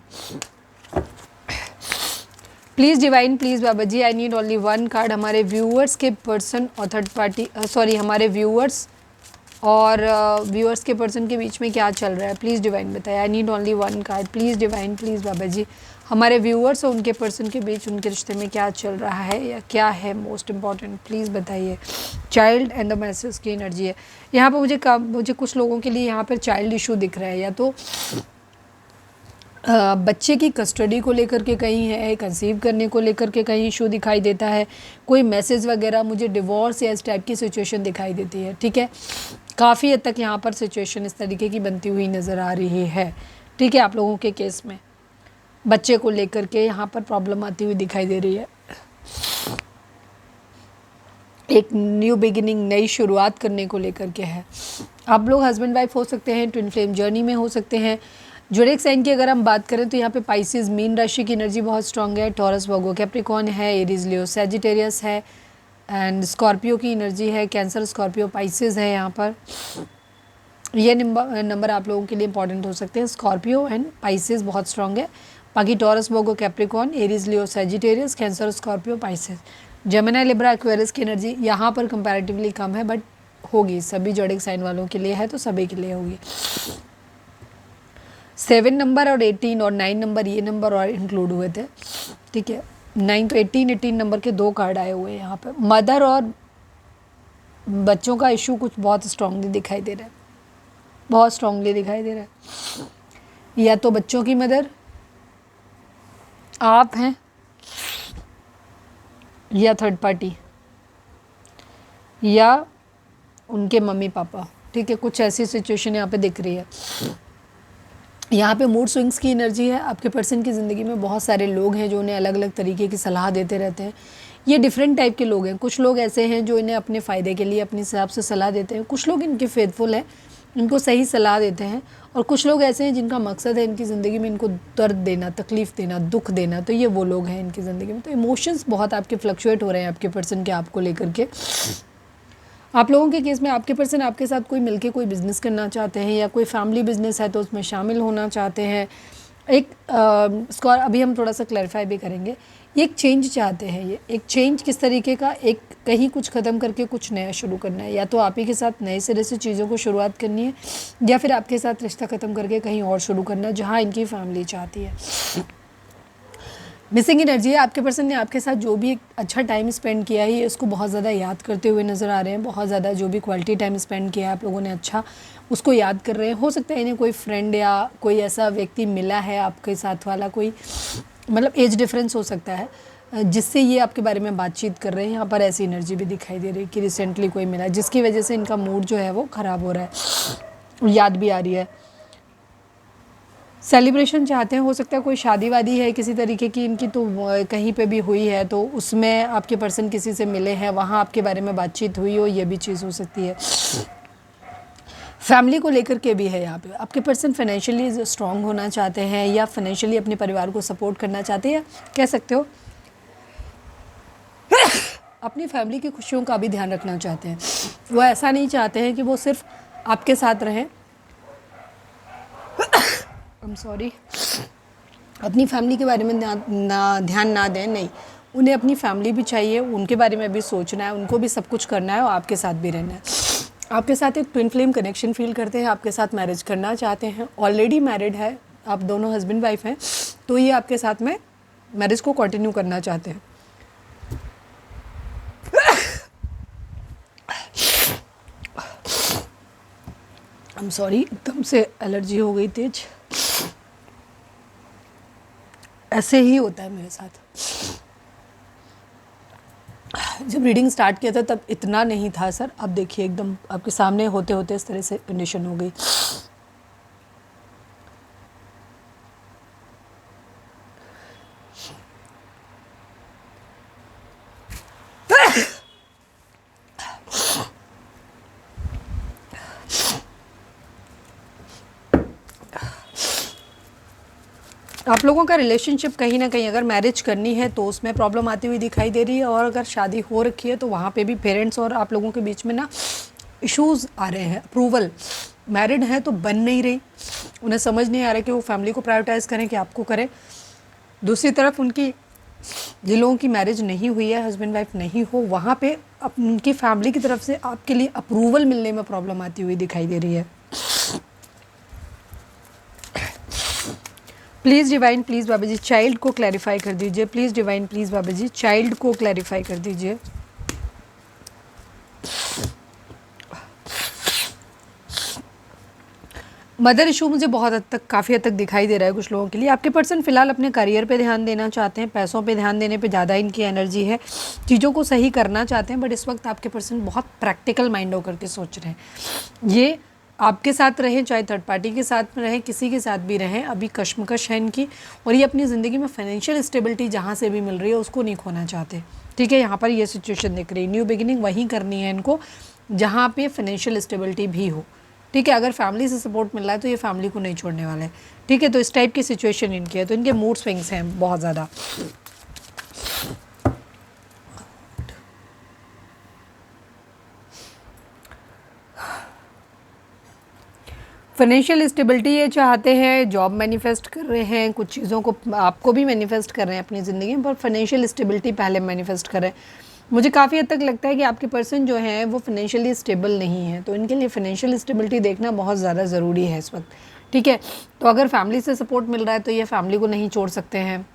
Please divine, please Baba ji, I need only one card. हमारे व्यूअर्स के पर्सन और थर्ड पार्टी, सॉरी, हमारे व्यूअर्स और व्यूअर्स के पर्सन के बीच में क्या चल रहा है, प्लीज़ डिवाइन बताइए। I need only one card, please divine, please Baba ji. हमारे व्यूअर्स और उनके पर्सन के बीच उनके रिश्ते में क्या चल रहा है या क्या है मोस्ट इम्पॉर्टेंट, प्लीज़ बताइए। चाइल्ड एंड द मैसेज की एनर्जी है यहाँ पर। मुझे कुछ लोगों के लिए यहाँ पर चाइल्ड इशू दिख रहा है, या तो बच्चे की कस्टडी को लेकर के कहीं है, कंसीव करने को लेकर के कहीं इशू दिखाई देता है, कोई मैसेज वगैरह, मुझे डिवोर्स या इस टाइप की सिचुएशन दिखाई देती है। ठीक है, काफ़ी हद तक यहाँ पर सिचुएशन इस तरीके की बनती हुई नज़र आ रही है। ठीक है, आप लोगों के केस में बच्चे को लेकर के यहाँ पर प्रॉब्लम आती हुई दिखाई दे रही है। एक न्यू बिगिनिंग, नई शुरुआत करने को लेकर के है। आप लोग हस्बैंड वाइफ हो सकते हैं, ट्विन फ्लेम जर्नी में हो सकते हैं। ज़ोडिएक साइन की अगर हम बात करें तो यहाँ पे पाइसेस, मीन राशि की एनर्जी बहुत स्ट्रांग है। टॉरस, वर्गो, कैप्रिकॉर्न है, एरीज, लियो, सैजिटेरियस है एंड स्कॉर्पियो की एनर्जी है। कैंसर, स्कॉर्पियो, पाइसेस है यहाँ पर। ये नंबर आप लोगों के लिए इंपॉर्टेंट हो सकते हैं। स्कॉर्पियो एंड पाइसेस बहुत स्ट्रांग है। बाकी Taurus, Virgo, Capricorn, Aries, Leo, Sagittarius, Cancer, Scorpio, Pisces. Gemini, Libra, Aquarius की एनर्जी यहाँ पर कंपैरेटिवली कम है, बट होगी। सभी ज़ोडिएक साइन वालों के लिए है तो सभी के लिए होगी। 7 नंबर और 18 और 9 नंबर, ये नंबर और इंक्लूड हुए थे। ठीक है, 9 तो 18 नंबर के 2 कार्ड आए हुए हैं यहाँ पे। मदर और बच्चों का इशू कुछ बहुत स्ट्रांगली दिखाई दे रहा है, बहुत स्ट्रांगली दिखाई दे रहा है। या तो बच्चों की मदर आप हैं या थर्ड पार्टी या उनके मम्मी पापा। ठीक है, कुछ ऐसी सिचुएशन यहाँ पे दिख रही है। यहाँ पे मूड स्विंग्स की एनर्जी है। आपके पर्सन की ज़िंदगी में बहुत सारे लोग हैं जो उन्हें अलग अलग तरीके की सलाह देते रहते हैं। ये डिफरेंट टाइप के लोग हैं। कुछ लोग ऐसे हैं जो इन्हें अपने फ़ायदे के लिए अपने हिसाब से सलाह देते हैं, कुछ लोग इनके फेथफुल हैं, इनको सही सलाह देते हैं, और कुछ लोग ऐसे हैं जिनका मकसद है इनकी ज़िंदगी में इनको दर्द देना, तकलीफ़ देना, दुख देना। तो ये वो लोग हैं इनकी ज़िंदगी में। तो इमोशंस बहुत आपके फ्लक्चुएट हो रहे हैं आपके पर्सन के आपको लेकर के। आप लोगों के केस में आपके पर्सन आपके साथ कोई मिलके कोई बिज़नेस करना चाहते हैं, या कोई फैमिली बिज़नेस है तो उसमें शामिल होना चाहते हैं। इसको अभी हम थोड़ा सा क्लैरिफाई भी करेंगे। ये एक चेंज चाहते हैं। ये एक चेंज किस तरीके का, एक कहीं कुछ ख़त्म करके कुछ नया शुरू करना है। या तो आप ही के साथ नए सिरे से चीज़ों को शुरुआत करनी है, या फिर आपके साथ रिश्ता ख़त्म करके कहीं और शुरू करना है जहाँ इनकी फैमिली चाहती है। मिसिंग एनर्जी है। आपके पर्सन ने आपके साथ जो भी एक अच्छा टाइम स्पेंड किया है, ये उसको बहुत ज़्यादा याद करते हुए नज़र आ रहे हैं। बहुत ज़्यादा जो भी क्वालिटी टाइम स्पेंड किया है आप लोगों ने अच्छा, उसको याद कर रहे हैं। हो सकता है इन्हें कोई फ्रेंड या कोई ऐसा व्यक्ति मिला है आपके साथ वाला, कोई मतलब एज डिफरेंस हो सकता है, जिससे ये आपके बारे में बातचीत कर रहे हैं। यहाँ पर ऐसी एनर्जी भी दिखाई दे रही है कि रिसेंटली कोई मिला, जिसकी वजह से इनका मूड जो है वो ख़राब हो रहा है, याद भी आ रही है। सेलिब्रेशन चाहते हैं। हो सकता है कोई शादी वादी है किसी तरीके की इनकी, तो कहीं पे भी हुई है तो उसमें आपके पर्सन किसी से मिले हैं, वहाँ आपके बारे में बातचीत हुई हो, ये भी चीज़ हो सकती है। फैमिली को लेकर के भी है यहाँ पे। आपके पर्सन फाइनेंशियली स्ट्रांग होना चाहते हैं, या फाइनेंशियली अपने परिवार को सपोर्ट करना चाहते हैं, कह सकते हो अपनी फैमिली की खुशियों का भी ध्यान रखना चाहते हैं। वो ऐसा नहीं चाहते हैं कि वो सिर्फ आपके साथ रहें, सॉरी, अपनी फैमिली के बारे में ध्यान ना दें। नहीं, उन्हें अपनी फैमिली भी चाहिए, उनके बारे में भी सोचना है, उनको भी सब कुछ करना है और आपके साथ भी रहना है। आपके साथ एक ट्विन फ्लेम कनेक्शन फील करते हैं, आपके साथ मैरिज करना चाहते हैं, ऑलरेडी मैरिड है, आप दोनों हस्बैंड वाइफ हैं, तो ये आपके साथ में मैरिज को कंटिन्यू करना चाहते हैं। आई एम सॉरी, एकदम से एलर्जी हो गई तेज। ऐसे ही होता है मेरे साथ। जब रीडिंग स्टार्ट किया था तब इतना नहीं था सर, अब देखिए एकदम आपके सामने होते होते इस तरह से कंडीशन हो गई। आप लोगों का रिलेशनशिप कहीं ना कहीं अगर मैरिज करनी है तो उसमें प्रॉब्लम आती हुई दिखाई दे रही है, और अगर शादी हो रखी है तो वहाँ पे भी पेरेंट्स और आप लोगों के बीच में ना इश्यूज़ आ रहे हैं। अप्रूवल, मैरिड है तो बन नहीं रही, उन्हें समझ नहीं आ रहा कि वो फैमिली को प्रायोरिटाइज़ करें कि आपको करें। दूसरी तरफ उनकी जिन लोगों की मैरिज नहीं हुई है, हस्बैंड वाइफ नहीं हो, वहाँ पे उनकी फैमिली की तरफ से आपके लिए अप्रूवल मिलने में प्रॉब्लम आती हुई दिखाई दे रही है। Please divine, please Baba ji child को क्लैरिफाई कर दीजिए। Please divine, please Baba ji child को क्लैरिफाई कर दीजिए। मदर इशू मुझे बहुत हद तक, काफ़ी हद तक दिखाई दे रहा है कुछ लोगों के लिए। आपके पर्सन फिलहाल अपने करियर पे ध्यान देना चाहते हैं, पैसों पे ध्यान देने पे ज़्यादा इनकी एनर्जी है, चीज़ों को सही करना चाहते हैं, बट इस वक्त आपके पर्सन बहुत प्रैक्टिकल माइंड होकर के सोच रहे हैं। ये आपके साथ रहें, चाहे थर्ड पार्टी के साथ में रहें, किसी के साथ भी रहें, अभी कश्मकश है इनकी, और ये अपनी ज़िंदगी में फाइनेंशियल स्टेबिलिटी जहाँ से भी मिल रही है उसको नहीं खोना चाहते। ठीक है, यहाँ पर ये सिचुएशन दिख रही है। न्यू बिगिनिंग वहीं करनी है इनको जहाँ पे फाइनेंशियल स्टेबिलिटी भी हो। ठीक है, अगर फैमिली से सपोर्ट मिल रहा है तो ये फैमिली को नहीं छोड़ने वाले हैं। ठीक है, तो इस टाइप की सिचुएशन इनकी है, तो इनके मूड स्विंग्स हैं बहुत ज़्यादा। फाइनेंशियल स्टेबिलिटी ये चाहते हैं, जॉब मैनिफेस्ट कर रहे हैं, कुछ चीज़ों को आपको भी मैनिफेस्ट कर रहे हैं अपनी ज़िंदगी में, पर फाइनेंशियल स्टेबिलिटी पहले मैनिफेस्ट कर रहे हैं। मुझे काफ़ी हद तक लगता है कि आपके पर्सन जो हैं वो फाइनेंशियली स्टेबल नहीं है, तो इनके लिए फाइनेंशियल स्टेबिलिटी देखना बहुत ज़्यादा ज़रूरी है इस वक्त। ठीक है, तो अगर फैमिली से सपोर्ट मिल रहा है तो ये फैमिली को नहीं छोड़ सकते हैं।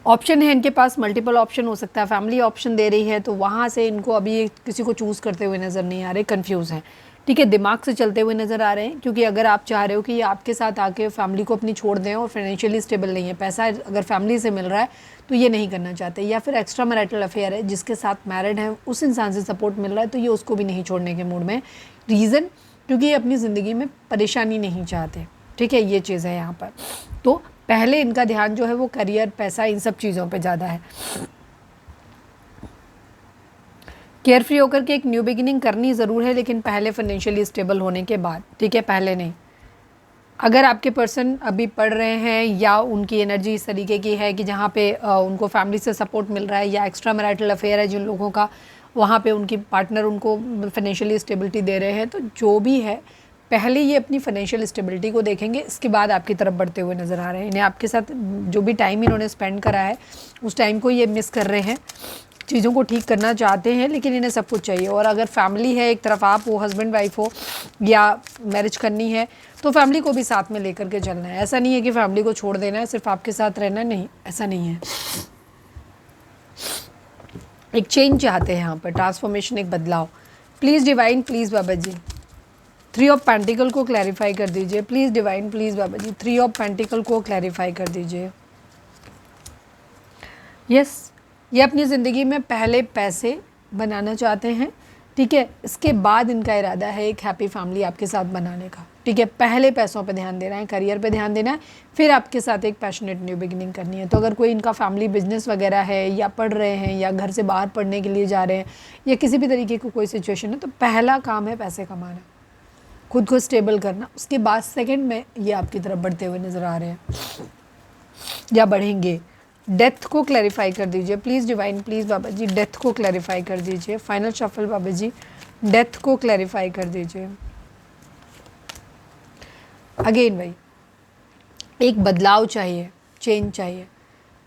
ऑप्शन है इनके पास, मल्टीपल ऑप्शन हो सकता है, फैमिली ऑप्शन दे रही है तो वहाँ से इनको अभी किसी को चूज़ करते हुए नज़र नहीं आ रहे, कंफ्यूज हैं। ठीक है, दिमाग से चलते हुए नज़र आ रहे हैं, क्योंकि अगर आप चाह रहे हो कि ये आपके साथ आके फैमिली को अपनी छोड़ दें और फाइनेंशियली स्टेबल नहीं है, पैसा अगर फैमिली से मिल रहा है तो ये नहीं करना चाहते, या फिर एक्स्ट्रा मैरिटल अफेयर है, जिसके साथ मैरिड है उस इंसान से सपोर्ट मिल रहा है तो ये उसको भी नहीं छोड़ने के मूड में। रीज़न, क्योंकि ये अपनी ज़िंदगी में परेशानी नहीं चाहते। ठीक है, ये चीज़ है यहाँ पर। तो पहले इनका ध्यान जो है वो करियर, पैसा, इन सब चीज़ों पे ज़्यादा है। केयर फ्री होकर के एक न्यू बिगिनिंग करनी ज़रूर है, लेकिन पहले फाइनेंशियली स्टेबल होने के बाद। ठीक है, पहले नहीं। अगर आपके पर्सन अभी पढ़ रहे हैं या उनकी एनर्जी इस तरीके की है कि जहाँ पे उनको फैमिली से सपोर्ट मिल रहा है, या एक्स्ट्रा मैरिटल अफेयर है जिन लोगों का, वहाँ पे उनकी पार्टनर उनको फाइनेंशियली स्टेबिलिटी दे रहे हैं, तो जो भी है पहले ये अपनी फाइनेंशियल स्टेबिलिटी को देखेंगे, इसके बाद आपकी तरफ बढ़ते हुए नज़र आ रहे हैं। इन्हें आपके साथ जो भी टाइम इन्होंने स्पेंड करा है उस टाइम को ये मिस कर रहे हैं, चीज़ों को ठीक करना चाहते हैं, लेकिन इन्हें सब कुछ चाहिए। और अगर फैमिली है, एक तरफ आप हो, हस्बैंड वाइफ हो, या मैरिज करनी है, तो फैमिली को भी साथ में लेकर के चलना है। ऐसा नहीं है कि फैमिली को छोड़ देना है, सिर्फ आपके साथ रहना है, नहीं, ऐसा नहीं है। एक चेंज चाहते हैं यहाँ पर, ट्रांसफॉर्मेशन, एक बदलाव। Please divine, please Baba ji 3 of pentacles को क्लैरिफाई कर दीजिए। Please divine, please Baba ji 3 of pentacles को क्लैरिफाई कर दीजिए। यस, ये अपनी ज़िंदगी में पहले पैसे बनाना चाहते हैं। ठीक है, इसके बाद इनका इरादा है एक हैप्पी फैमिली आपके साथ बनाने का। ठीक है, पहले पैसों पे ध्यान देना है, करियर पे ध्यान देना है, फिर आपके साथ एक पैशनेट न्यू बिगिनिंग करनी है। तो अगर कोई इनका फैमिली बिजनेस वगैरह है, या पढ़ रहे हैं, या घर से बाहर पढ़ने के लिए जा रहे हैं, या किसी भी तरीके की कोई सिचुएशन है, तो पहला काम है पैसे कमाना, खुद को स्टेबल करना। उसके बाद सेकंड में ये आपकी तरफ बढ़ते हुए नज़र आ रहे हैं या बढ़ेंगे। डेथ को क्लैरिफाई कर दीजिए please divine, please Baba ji death को क्लैरिफाई कर दीजिए। Final shuffle Baba ji, death को क्लैरिफाई कर दीजिए। अगेन भाई, एक बदलाव चाहिए, चेंज चाहिए।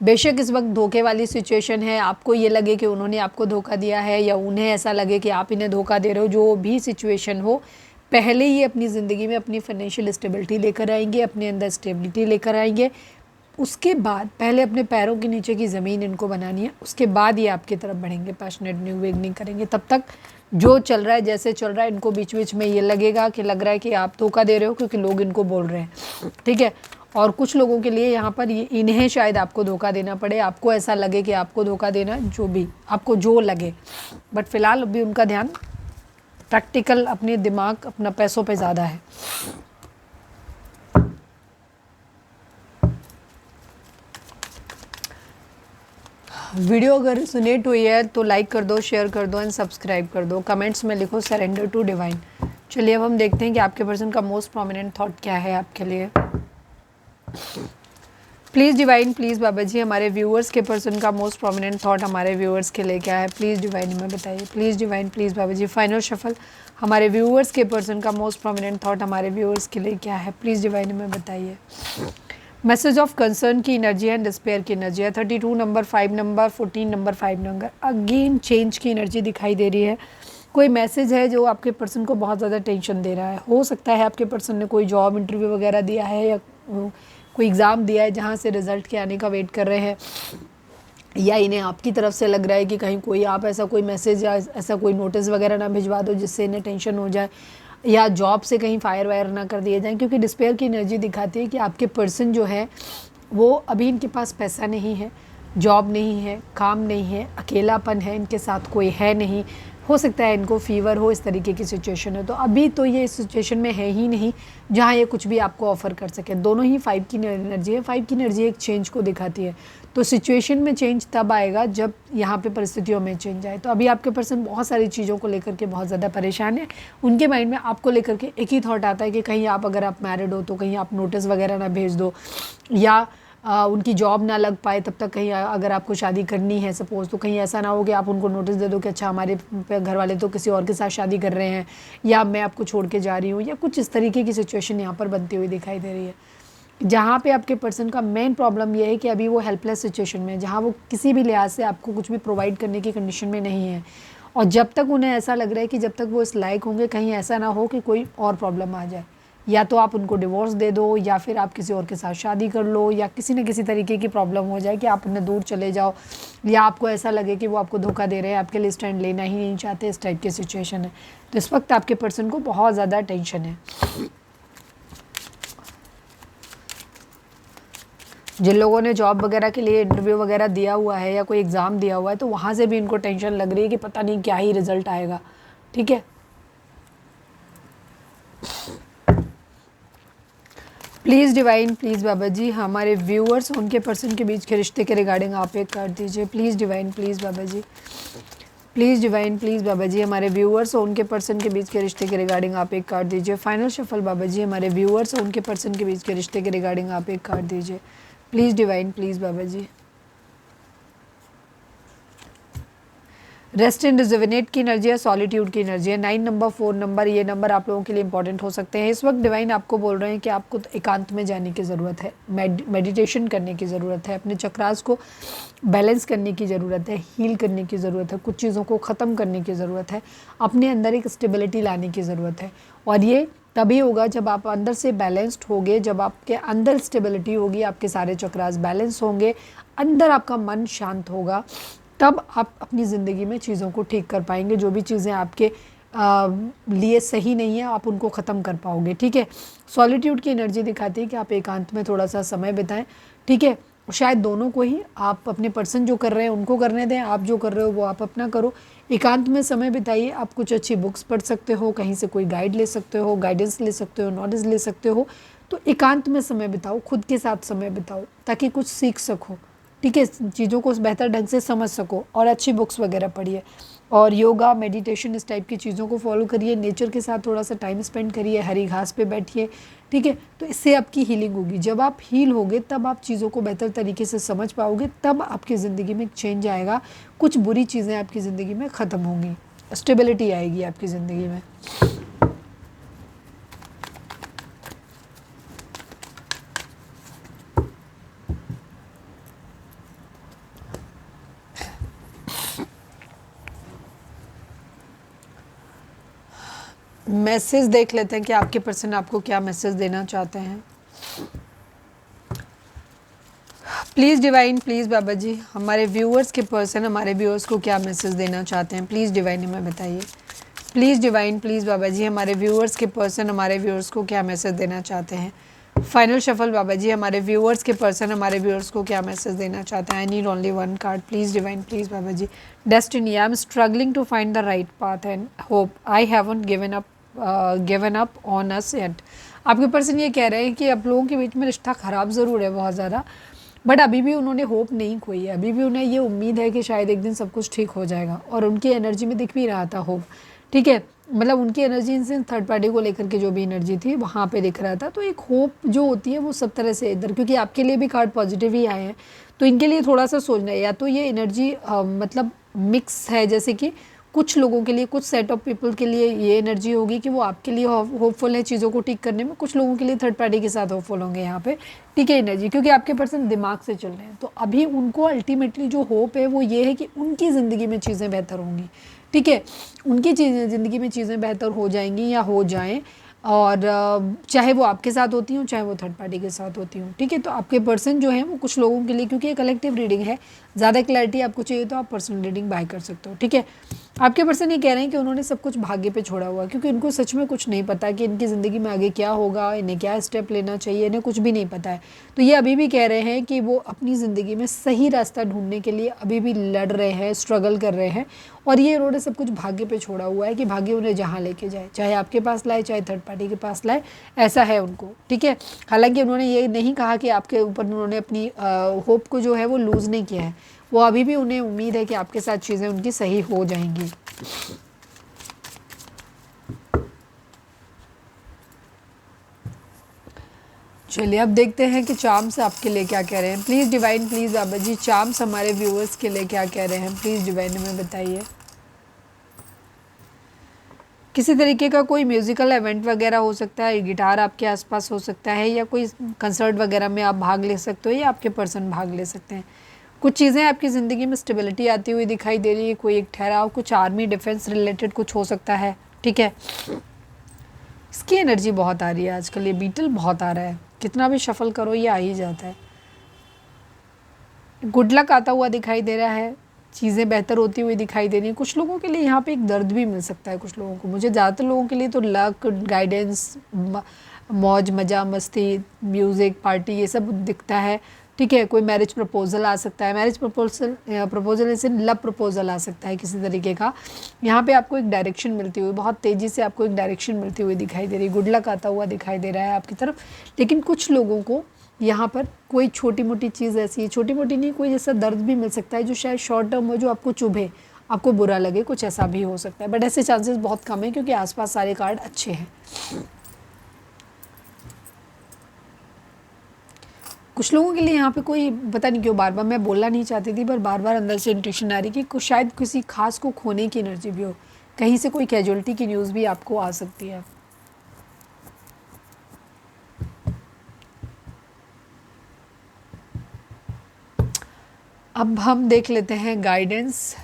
बेशक इस वक्त धोखे वाली सिचुएशन है, आपको ये लगे कि उन्होंने आपको धोखा दिया है, या उन्हें ऐसा लगे कि आप इन्हें धोखा दे रहे हो, जो भी सिचुएशन हो, पहले ये अपनी ज़िंदगी में अपनी फाइनेंशियल स्टेबिलिटी लेकर आएंगे, अपने अंदर स्टेबिलिटी लेकर आएंगे। उसके बाद पहले अपने पैरों के नीचे की ज़मीन इनको बनानी है, उसके बाद ये आपकी तरफ बढ़ेंगे, पैशनेट न्यू बिगिनिंग करेंगे। तब तक जो चल रहा है, जैसे चल रहा है, इनको बीच बीच में ये लगेगा कि लग रहा है कि आप धोखा दे रहे हो, क्योंकि लोग इनको बोल रहे हैं। ठीक है, और कुछ लोगों के लिए यहाँ पर ये इन्हें शायद आपको धोखा देना पड़े, आपको ऐसा लगे कि आपको धोखा देना, जो भी आपको जो लगे, बट फ़िलहाल अभी उनका ध्यान प्रैक्टिकल, अपने दिमाग, अपना पैसों पे ज़्यादा है। वीडियो अगर रिजोनेट हुई है तो लाइक कर दो, शेयर कर दो एंड सब्सक्राइब कर दो। कमेंट्स में लिखो सरेंडर टू डिवाइन। चलिए अब हम देखते हैं कि आपके पर्सन का मोस्ट प्रोमिनेंट थॉट क्या है आपके लिए। Please divine, please Baba ji हमारे व्यूअर्स के पर्सन का मोस्ट प्रोमिनेंट थॉट हमारे व्यूअर्स के लिए क्या है, प्लीज़ डिवाइन हमें बताइए। Please divine, please Baba ji final shuffle, हमारे व्यूअर्स के पर्सन का मोस्ट प्रोमिनेंट थॉट हमारे व्यूअर्स के लिए क्या है, प्लीज़ डिवाइन हमें बताइए। मैसेज ऑफ कंसर्न की एनर्जी है, डिस्पेयर की एनर्जी है। 32 number, 5 number, 14 number, 5 number, again change की एनर्जी दिखाई दे रही है। कोई मैसेज है जो आपके पर्सन को बहुत ज़्यादा टेंशन दे रहा है। हो सकता है आपके पर्सन ने कोई जॉब इंटरव्यू वगैरह दिया है या कोई एग्ज़ाम दिया है जहाँ से रिज़ल्ट के आने का वेट कर रहे हैं, या इन्हें आपकी तरफ से लग रहा है कि कहीं कोई आप ऐसा कोई मैसेज या ऐसा कोई नोटिस वगैरह ना भिजवा दो जिससे इन्हें टेंशन हो जाए, या जॉब से कहीं फायर वायर ना कर दिए जाएं। क्योंकि डिस्पेयर की एनर्जी दिखाती है कि आपके पर्सन जो है वो अभी इनके पास पैसा नहीं है, जॉब नहीं है, काम नहीं है, अकेलापन है, इनके साथ कोई है नहीं, हो सकता है इनको फीवर हो, इस तरीके की सिचुएशन है। तो अभी तो ये इस सिचुएशन में है ही नहीं जहाँ ये कुछ भी आपको ऑफ़र कर सके। दोनों ही 5 की एनर्जी है। 5 की एनर्जी एक चेंज को दिखाती है। तो सिचुएशन में चेंज तब आएगा जब यहाँ पे परिस्थितियों में चेंज आए। तो अभी आपके पर्सन बहुत सारी चीज़ों को लेकर के बहुत ज़्यादा परेशान है। उनके माइंड में आपको लेकर के एक ही थॉट आता है कि कहीं आप, अगर आप मैरिड हो तो कहीं आप नोटिस वगैरह ना भेज दो, या उनकी जॉब ना लग पाए तब तक, कहीं अगर आपको शादी करनी है सपोज़, तो कहीं ऐसा ना हो कि आप उनको नोटिस दे दो कि अच्छा हमारे घर वाले तो किसी और के साथ शादी कर रहे हैं, या मैं आपको छोड़ के जा रही हूँ, या कुछ इस तरीके की सिचुएशन यहाँ पर बनती हुई दिखाई दे रही है। जहाँ पे आपके पर्सन का मेन प्रॉब्लम ये है कि अभी वो हेल्पलेस सिचुएशन में है, जहाँ वो किसी भी लिहाज से आपको कुछ भी प्रोवाइड करने की कंडीशन में नहीं है। और जब तक उन्हें ऐसा लग रहा है कि जब तक वो इस लायक होंगे, कहीं ऐसा ना हो कि कोई और प्रॉब्लम आ जाए, या तो आप उनको डिवोर्स दे दो, या फिर आप किसी और के साथ शादी कर लो, या किसी न किसी तरीके की प्रॉब्लम हो जाए कि आप उन्हें दूर चले जाओ, या आपको ऐसा लगे कि वो आपको धोखा दे रहे हैं, आपके लिए स्टैंड लेना ही नहीं चाहते, इस टाइप की सिचुएशन है। तो इस वक्त आपके पर्सन को बहुत ज़्यादा टेंशन है। जिन लोगों ने जॉब वगैरह के लिए इंटरव्यू वगैरह दिया हुआ है या कोई एग्ज़ाम दिया हुआ है, तो वहाँ से भी इनको टेंशन लग रही है कि पता नहीं क्या ही रिजल्ट आएगा। ठीक है, please divine, please Baba ji, हमारे व्यूअर्स उनके पर्सन के बीच के रिश्ते के रिगार्डिंग आप एक कार्ड दीजिए। Please divine, please Baba ji, please divine, please Baba ji, हमारे व्यूअर्स और उनके पर्सन के बीच के रिश्ते के रिगार्डिंग आप एक कार्ड दीजिए। फाइनल शफल बाबा जी, हमारे व्यूअर्स और उनके पर्सन के बीच के रिश्ते के रिगार्डिंग आप एक कार्ड दीजिए। Please divine, please Baba ji. Rest and rejuvenate की एनर्जी है, सॉलिट्यूड की एनर्जी है। 9 नंबर, 4 नंबर, ये नंबर आप लोगों के लिए इंपॉर्टेंट हो सकते हैं। इस वक्त डिवाइन आपको बोल रहे हैं कि आपको तो एकांत में जाने की ज़रूरत है, मेडिटेशन करने की ज़रूरत है, अपने चक्रास को बैलेंस करने की ज़रूरत है, हील करने की ज़रूरत है, कुछ चीज़ों को ख़त्म करने की ज़रूरत है, अपने अंदर एक स्टेबिलिटी लाने की ज़रूरत है। और ये तभी होगा जब आप अंदर से बैलेंस्ड होगे, जब आपके अंदर स्टेबिलिटी होगी, आपके सारे चक्रास बैलेंस होंगे, अंदर आपका मन शांत होगा, तब आप अपनी ज़िंदगी में चीज़ों को ठीक कर पाएंगे। जो भी चीज़ें आपके लिए सही नहीं है, आप उनको ख़त्म कर पाओगे। ठीक है, सॉलिट्यूड की एनर्जी दिखाती है कि आप एकांत में थोड़ा सा समय बिताएं। ठीक है, शायद दोनों को ही, आप अपने पर्सन जो कर रहे हैं उनको करने दें, आप जो कर रहे हो वो आप अपना करो। एकांत में समय बिताइए। आप कुछ अच्छी बुक्स पढ़ सकते हो, कहीं से कोई गाइड ले सकते हो, गाइडेंस ले सकते हो, नॉलेज ले सकते हो। तो एकांत में समय बिताओ, खुद के साथ समय बिताओ, ताकि कुछ सीख सको। ठीक है, चीज़ों को बेहतर ढंग से समझ सको, और अच्छी बुक्स वगैरह पढ़िए, और योगा, मेडिटेशन, इस टाइप की चीज़ों को फॉलो करिए। नेचर के साथ थोड़ा सा टाइम स्पेंड करिए, हरी घास पे बैठिए। ठीक है, तो इससे आपकी हीलिंग होगी। जब आप हील होगे तब आप चीज़ों को बेहतर तरीके से समझ पाओगे, तब आपकी ज़िंदगी में एक चेंज आएगा, कुछ बुरी चीज़ें आपकी ज़िंदगी में ख़त्म होंगी, स्टेबिलिटी आएगी आपकी ज़िंदगी में। मैसेज देख लेते हैं कि आपके पर्सन आपको क्या मैसेज देना चाहते हैं। Please divine, please Baba ji, हमारे व्यूअर्स के पर्सन हमारे व्यूअर्स को क्या मैसेज देना चाहते हैं, प्लीज़ डिवाइन हमें बताइए। Please divine, please Baba ji, हमारे व्यूअर्स के पर्सन हमारे व्यूअर्स को क्या मैसेज देना चाहते हैं। फाइनल शफल बाबा जी, हमारे व्यूअर्स के पर्सन हमारे व्यूअर्स को क्या मैसेज देना चाहते हैं। I need only one card, please divine, please Baba ji. Destiny, I am struggling to find the right path and hope I haven't given up on us yet. आपके person ये कह रहे हैं कि आप लोगों के बीच में रिश्ता ख़राब ज़रूर है बहुत ज़्यादा, बट अभी भी उन्होंने होप नहीं खोई है। अभी भी उन्हें ये उम्मीद है कि शायद एक दिन सब कुछ ठीक हो जाएगा, और उनकी एनर्जी में दिख भी रहा था होप। ठीक है, मतलब उनकी एनर्जी इनसे थर्ड पार्टी को लेकर के जो भी एनर्जी थी वहाँ पे दिख रहा था। तो एक होप जो होती है वो सब तरह से इधर, क्योंकि आपके लिए भी कार्ड पॉजिटिव ही आए हैं, तो इनके लिए थोड़ा सा सोचना है। या तो ये एनर्जी मतलब मिक्स है, जैसे कि कुछ लोगों के लिए, कुछ सेट ऑफ पीपल के लिए ये एनर्जी होगी कि वो आपके लिए होपफुल है चीज़ों को ठीक करने में, कुछ लोगों के लिए थर्ड पार्टी के साथ होपफुल होंगे यहाँ पे, ठीक है एनर्जी, क्योंकि आपके पर्सन दिमाग से चल रहे हैं। तो अभी उनको अल्टीमेटली जो होप है वो ये है कि उनकी ज़िंदगी में चीज़ें बेहतर होंगी, ठीक है, उनकी चीज़ें ज़िंदगी में चीज़ें बेहतर हो जाएंगी या हो जाएँ, और चाहे वो आपके साथ होती हूँ चाहे वो थर्ड पार्टी के साथ होती हूँ, ठीक है। तो आपके पर्सन जो है वो कुछ लोगों के लिए, क्योंकि ये कलेक्टिव रीडिंग है, ज़्यादा क्लैरिटी आपको चाहिए तो आप पर्सनल रीडिंग बाय कर सकते हो, ठीक है। आपके पर्सन ये कह रहे हैं कि उन्होंने सब कुछ भाग्य पे छोड़ा हुआ है, क्योंकि इनको सच में कुछ नहीं पता कि इनकी ज़िंदगी में आगे क्या होगा, इन्हें क्या स्टेप लेना चाहिए, इन्हें कुछ भी नहीं पता है। तो ये अभी भी कह रहे हैं कि वो अपनी ज़िंदगी में सही रास्ता ढूंढने के लिए अभी भी लड़ रहे हैं, स्ट्रगल कर रहे हैं, और ये इन्होंने सब कुछ भाग्य पे छोड़ा हुआ है कि भाग्य उन्हें जहाँ लेके जाए, चाहे आपके पास लाए चाहे थर्ड पार्टी के पास लाए, ऐसा है उनको, ठीक है। हालांकि उन्होंने ये नहीं कहा कि आपके ऊपर उन्होंने अपनी होप को जो है वो लूज़ नहीं किया है, वो अभी भी उन्हें उम्मीद है कि आपके साथ चीज़ें उनकी सही हो जाएंगी। चलिए अब देखते हैं कि चार्म्स आपके लिए क्या कह रहे हैं। Please divine, please Baba ji, charms हमारे व्यूअर्स के लिए क्या कह रहे हैं, प्लीज़ डिवाइन हमें बताइए। किसी तरीके का कोई म्यूज़िकल इवेंट वगैरह हो सकता है, गिटार आपके आसपास हो सकता है, या कोई कंसर्ट वगैरह में आप भाग ले सकते हो, या आपके पर्सन भाग ले सकते हैं। कुछ चीज़ें आपकी ज़िंदगी में स्टेबिलिटी आती हुई दिखाई दे रही है, कोई एक ठहराव, कुछ आर्मी डिफेंस रिलेटेड कुछ हो सकता है, ठीक है। इसकी एनर्जी बहुत आ रही है आजकल, ये बीटल बहुत आ रहा है, कितना भी शफल करो ये आ ही जाता है। गुड लक आता हुआ दिखाई दे रहा है, चीज़ें बेहतर होती हुई दिखाई दे रही हैं। कुछ लोगों के लिए यहाँ पे एक दर्द भी मिल सकता है, कुछ लोगों को, मुझे ज़्यादातर लोगों के लिए तो लक, गाइडेंस, मौज मज़ा, मस्ती, म्यूज़िक, पार्टी, ये सब दिखता है, ठीक है। कोई मैरिज प्रपोजल आ सकता है, मैरिज प्रपोजल ऐसे लव प्रपोजल आ सकता है किसी तरीके का। यहाँ पे आपको एक डायरेक्शन मिलती हुई, बहुत तेज़ी से आपको एक डायरेक्शन मिलती हुई दिखाई दे रही है, गुड लक आता हुआ दिखाई दे रहा है आपकी तरफ। लेकिन कुछ लोगों को यहाँ पर कोई छोटी मोटी चीज़ ऐसी है, छोटी मोटी नहीं, कोई जैसा दर्द भी मिल सकता है जो शायद शॉर्ट टर्म हो, जो आपको चुभे, आपको बुरा लगे, कुछ ऐसा भी हो सकता है, बट ऐसे चांसेस बहुत कम है क्योंकि आसपास सारे कार्ड अच्छे हैं। कुछ लोगों के लिए यहाँ पे कोई, पता नहीं क्यों बार बार, मैं बोलना नहीं चाहती थी पर बार बार अंदर से इंट्यूशन आ रही कि कुछ शायद किसी खास को खोने की एनर्जी भी हो, कहीं से कोई कैजुअलिटी की न्यूज़ भी आपको आ सकती है। अब हम देख लेते हैं गाइडेंस।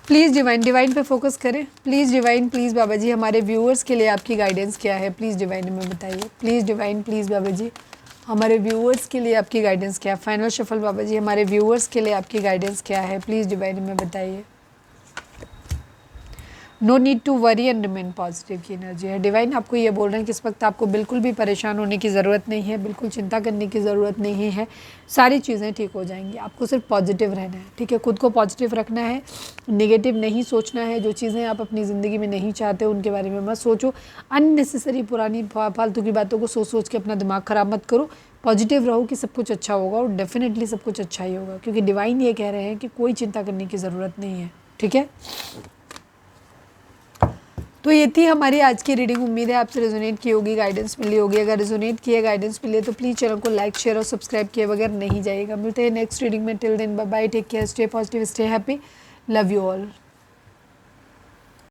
प्लीज़ डिवाइन, डिवाइन पे फोकस करें, please divine, please Baba ji, हमारे व्यूअर्स के लिए आपकी गाइडेंस क्या है, प्लीज़ डिवाइन हमें बताइए। Please divine, please Baba ji, हमारे व्यूअर्स के लिए आपकी गाइडेंस क्या है। फाइनल शफल बाबा जी, हमारे व्यूअर्स के लिए आपकी गाइडेंस क्या है, प्लीज़ डिवाइन हमें बताइए। No need to worry and remain positive की एनर्जी है। डिवाइन आपको ये बोल रहे हैं कि इस वक्त आपको बिल्कुल भी परेशान होने की ज़रूरत नहीं है, बिल्कुल चिंता करने की ज़रूरत नहीं है, सारी चीज़ें ठीक हो जाएंगी। आपको सिर्फ पॉजिटिव रहना है, ठीक है, खुद को पॉजिटिव रखना है, नेगेटिव नहीं सोचना है। जो चीज़ें आप अपनी ज़िंदगी में नहीं चाहते उनके बारे में मत सोचो, अननेसेसरी पुरानी फालतू की बातों को सोच सोच के अपना दिमाग ख़राब मत करो। पॉजिटिव रहो कि सब कुछ अच्छा होगा, और डेफिनेटली सब कुछ अच्छा ही होगा, क्योंकि डिवाइन ये कह रहे हैं कि कोई चिंता करने की ज़रूरत नहीं है, ठीक है। तो ये थी हमारी आज की रीडिंग, उम्मीद है आपसे रेजोनेट की होगी, गाइडेंस मिली होगी। अगर रेजोनेट किए, गाइडेंस मिले तो प्लीज़ चैनल को लाइक, शेयर और सब्सक्राइब किए बगैर नहीं जाइएगा। मिलते हैं नेक्स्ट रीडिंग में, till then bye bye, take care, stay positive, stay happy, love you all.